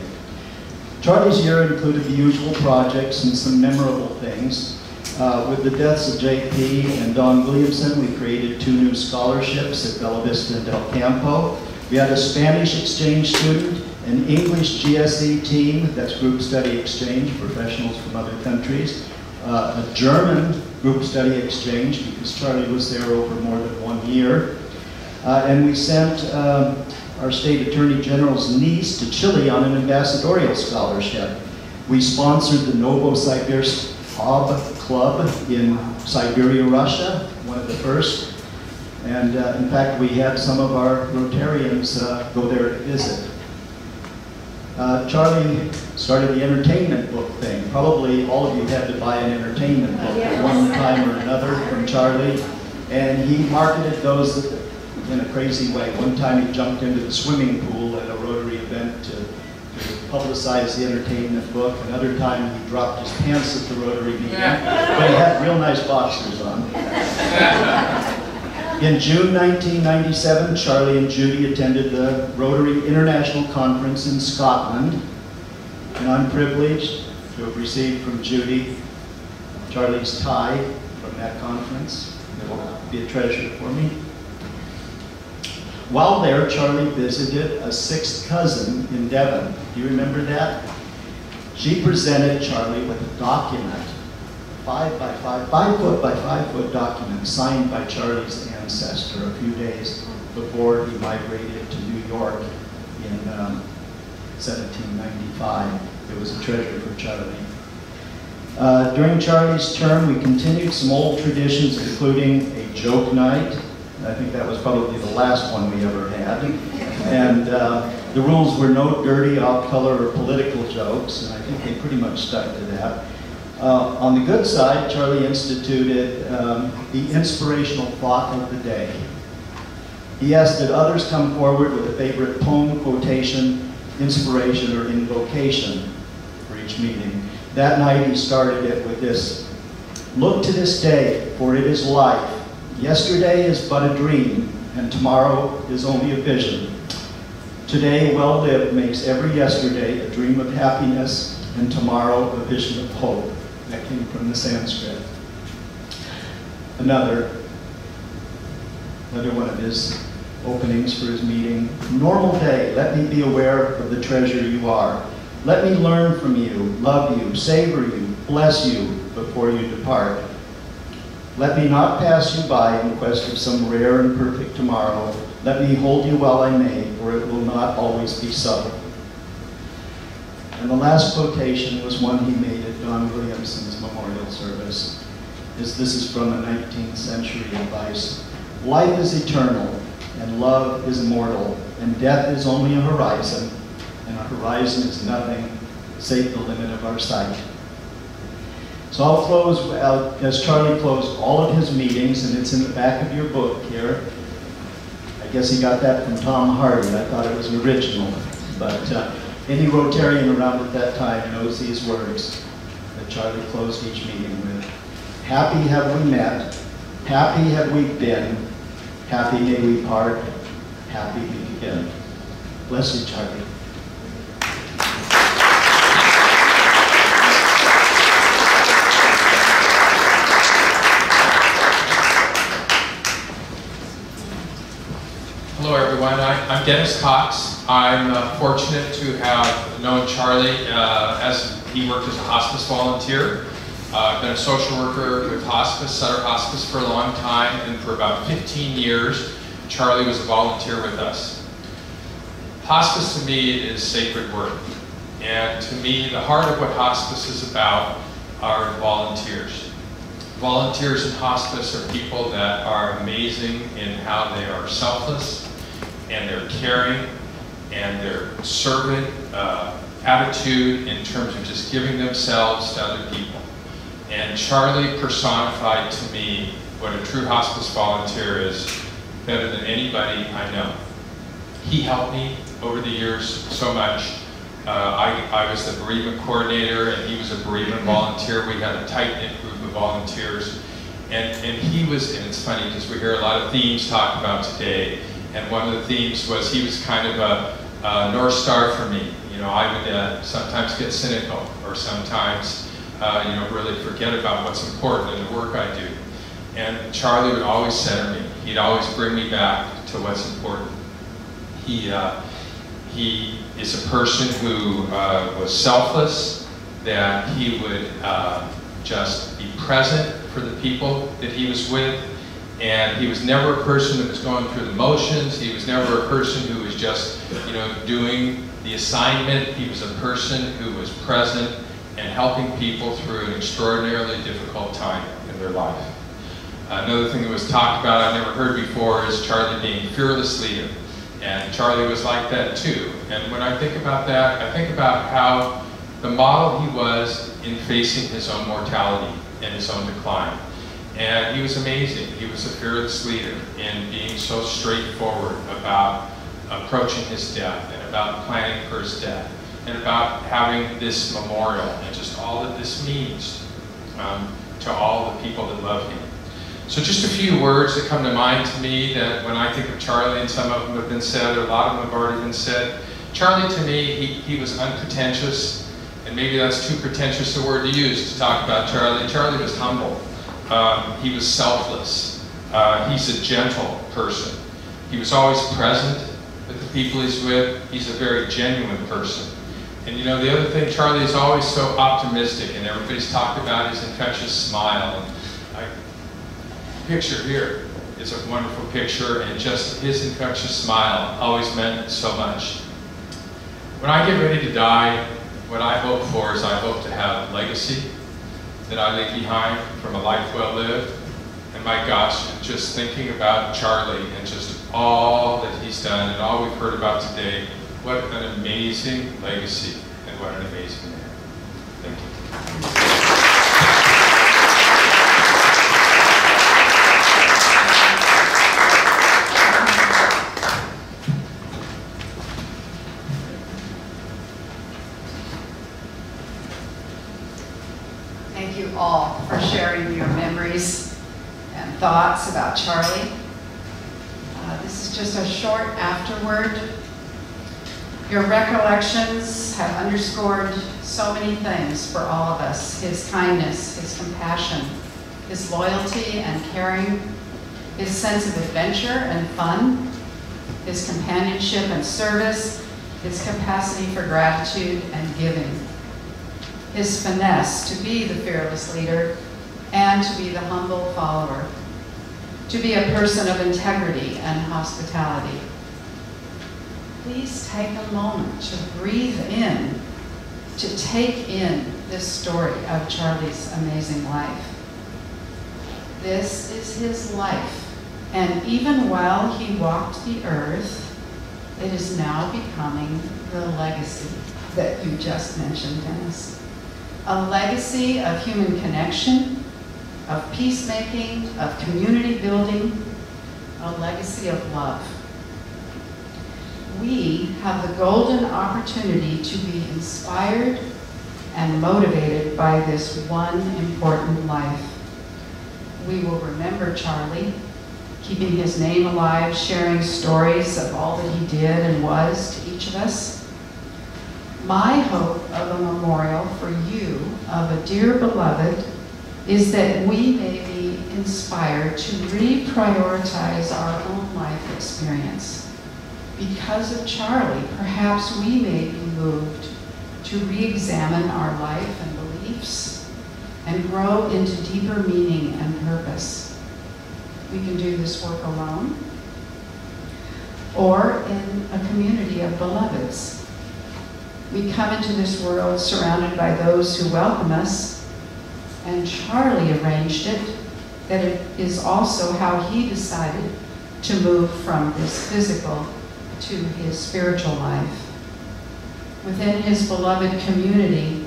Charlie's year included the usual projects and some memorable things. With the deaths of J.P. and Don Williamson, we created 2 new scholarships at Bella Vista and Del Campo. We had a Spanish exchange student, an English GSE team, that's group study exchange, professionals from other countries, a German group study exchange, because Charley was there over more than 1 year. And we sent our state attorney general's niece to Chile on an ambassadorial scholarship. We sponsored the Novosibirsk Club in Siberia, Russia, one of the first. And in fact, we had some of our Rotarians go there to visit. Charley started the entertainment book thing. Probably all of you had to buy an entertainment book at one time or another from Charley. And he marketed those in a crazy way. One time he jumped into the swimming pool at a Rotary event to publicize the entertainment book. Another time he dropped his pants at the Rotary meeting, but he had real nice boxers on. In June 1997, Charley and Judy attended the Rotary International Conference in Scotland, and I'm privileged to have received from Judy Charley's tie from that conference. It will be a treasure for me. While there, Charley visited a 6th cousin in Devon. Do you remember that? She presented Charley with a document, 5 foot by 5 foot document, signed by Charley's ancestor a few days before he migrated to New York in 1795. It was a treasure for Charley. During Charley's term, we continued some old traditions, including a joke night. I think that was probably the last one we ever had. And the rules were no dirty, off-color, or political jokes, and I think they pretty much stuck to that. On the good side, Charley instituted the inspirational thought of the day. He asked that others come forward with a favorite poem, quotation, inspiration, or invocation for each meeting. That night he started it with this: "Look to this day, for it is life. Yesterday is but a dream, and tomorrow is only a vision. Today, well lived, makes every yesterday a dream of happiness, and tomorrow a vision of hope." That came from the Sanskrit. Another one of his openings for his meeting: "Normal day, let me be aware of the treasure you are. Let me learn from you, love you, savor you, bless you before you depart. Let me not pass you by in quest of some rare and perfect tomorrow. Let me hold you while I may, for it will not always be so." And the last quotation was one he made at Don Williamson's memorial service. This is from a 19th century advice: "Life is eternal, and love is immortal, and death is only a horizon, and a horizon is nothing save the limit of our sight." So I'll close as Charley closed all of his meetings, and it's in the back of your book here. I guess he got that from Tom Hardy. I thought it was original, but any Rotarian around at that time knows these words that Charley closed each meeting with: "Happy have we met, happy have we been, happy may we part, happy we begin." Bless you, Charley. Hello everyone, I'm Dennis Cox. I'm fortunate to have known Charley as he worked as a hospice volunteer. I've been a social worker with hospice, Sutter Hospice, for a long time, and for about 15 years, Charley was a volunteer with us. Hospice to me is sacred work, and to me, the heart of what hospice is about are volunteers. Volunteers in hospice are people that are amazing in how they are selfless, and their caring, and their servant attitude in terms of just giving themselves to other people. And Charley personified to me what a true hospice volunteer is better than anybody I know. He helped me over the years so much. I was the bereavement coordinator, and he was a bereavement volunteer. We had a tight-knit group of volunteers. And he was, and it's funny because we hear a lot of themes talked about today, and one of the themes was he was kind of a North Star for me. You know, I would sometimes get cynical, or sometimes really forget about what's important in the work I do. And Charley would always center me. He'd always bring me back to what's important. He is a person who was selfless, that he would just be present for the people that he was with. And he was never a person that was going through the motions. He was never a person who was just, doing the assignment. He was a person who was present and helping people through an extraordinarily difficult time in their life. Another thing that was talked about I've never heard before is Charley being fearless leader. And Charley was like that too. And when I think about that, I think about how the model he was in facing his own mortality and his own decline. And he was amazing. He was a fearless leader in being so straightforward about approaching his death and about planning for his death and about having this memorial and just all that this means to all the people that love him. So just a few words that come to mind to me that when I think of Charley, and some of them have been said, or a lot of them have already been said. Charley, to me, he was unpretentious, and maybe that's too pretentious a word to use to talk about Charley. Charley was humble. He was selfless. He's a gentle person. He was always present with the people he's with. He's a very genuine person. And the other thing, Charley is always so optimistic, and everybody's talked about his infectious smile. And picture here is a wonderful picture, and just his infectious smile always meant so much. When I get ready to die, what I hope for is I hope to have legacy that I leave behind from a life well lived. And my gosh, just thinking about Charley and just all that he's done and all we've heard about today, what an amazing legacy and what an amazing man. Thank you. Thank you all for sharing your memories and thoughts about Charley. This is just a short afterword. Your recollections have underscored so many things for all of us. His kindness, his compassion, his loyalty and caring, his sense of adventure and fun, his companionship and service, his capacity for gratitude and giving, his finesse to be the fearless leader and to be the humble follower, to be a person of integrity and hospitality. Please take a moment to breathe in, to take in this story of Charley's amazing life. This is his life, and even while he walked the earth, it is now becoming the legacy that you just mentioned, Dennis. A legacy of human connection, of peacemaking, of community building, a legacy of love. We have the golden opportunity to be inspired and motivated by this one important life. We will remember Charley, keeping his name alive, sharing stories of all that he did and was to each of us. My hope of a memorial for you, of a dear beloved, is that we may be inspired to reprioritize our own life experience. Because of Charley, perhaps we may be moved to re-examine our life and beliefs and grow into deeper meaning and purpose. We can do this work alone or in a community of beloveds. We come into this world surrounded by those who welcome us, and Charley arranged it that it is also how he decided to move from this physical to his spiritual life. Within his beloved community,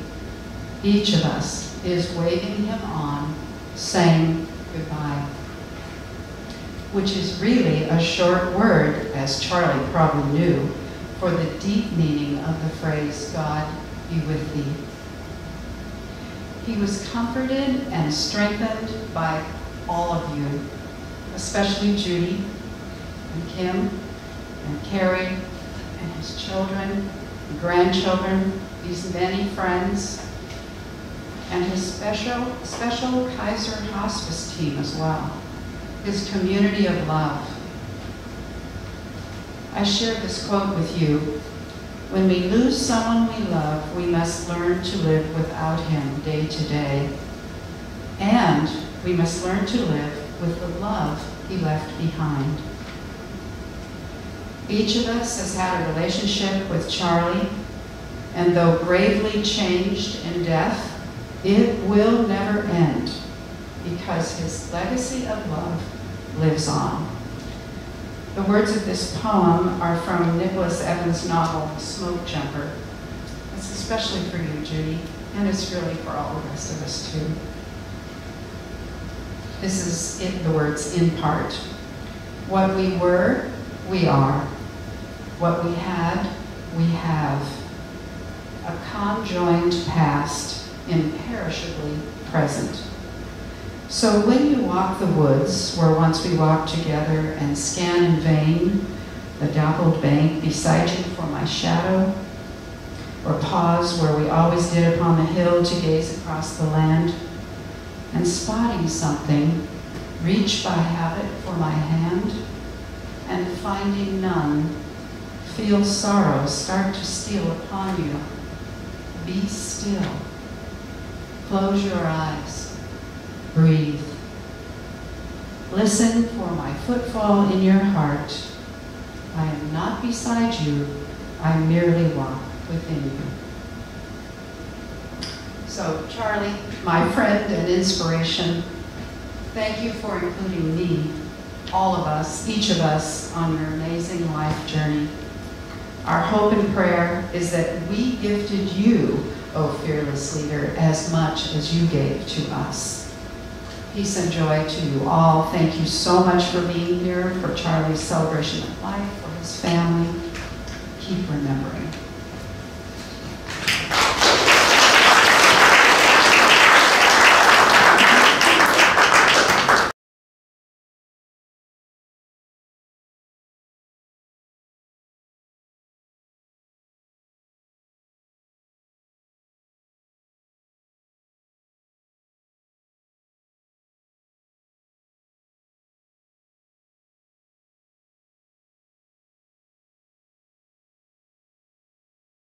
each of us is waving him on, saying goodbye, which is really a short word, as Charley probably knew, for the deep meaning of the phrase, God be with thee. He was comforted and strengthened by all of you, especially Judy and Kim and Carrie and his children and grandchildren, these many friends. and his special Kaiser hospice team as well, his community of love. I shared this quote with you: when we lose someone we love, we must learn to live without him day to day. And we must learn to live with the love he left behind. Each of us has had a relationship with Charley, and though gravely changed in death, it will never end because his legacy of love lives on. The words of this poem are from Nicholas Evans' novel, Smoke Jumper. It's especially for you, Judy, and it's really for all the rest of us too. This is it, the words in part. What we were, we are. What we had, we have. A conjoined past, imperishably present. So when you walk the woods, where once we walked together, and scan in vain the dappled bank beside you for my shadow, or pause where we always did upon the hill to gaze across the land, and spotting something, reach by habit for my hand, and finding none, feel sorrow start to steal upon you. Be still. Close your eyes. Breathe. Listen for my footfall in your heart. I am not beside you. I merely walk within you. So, Charley, my friend and inspiration, thank you for including me, all of us, each of us, on your amazing life journey. Our hope and prayer is that we gifted you, O fearless leader, as much as you gave to us. Peace and joy to you all. Thank you so much for being here, for Charley's celebration of life, for his family. Keep remembering.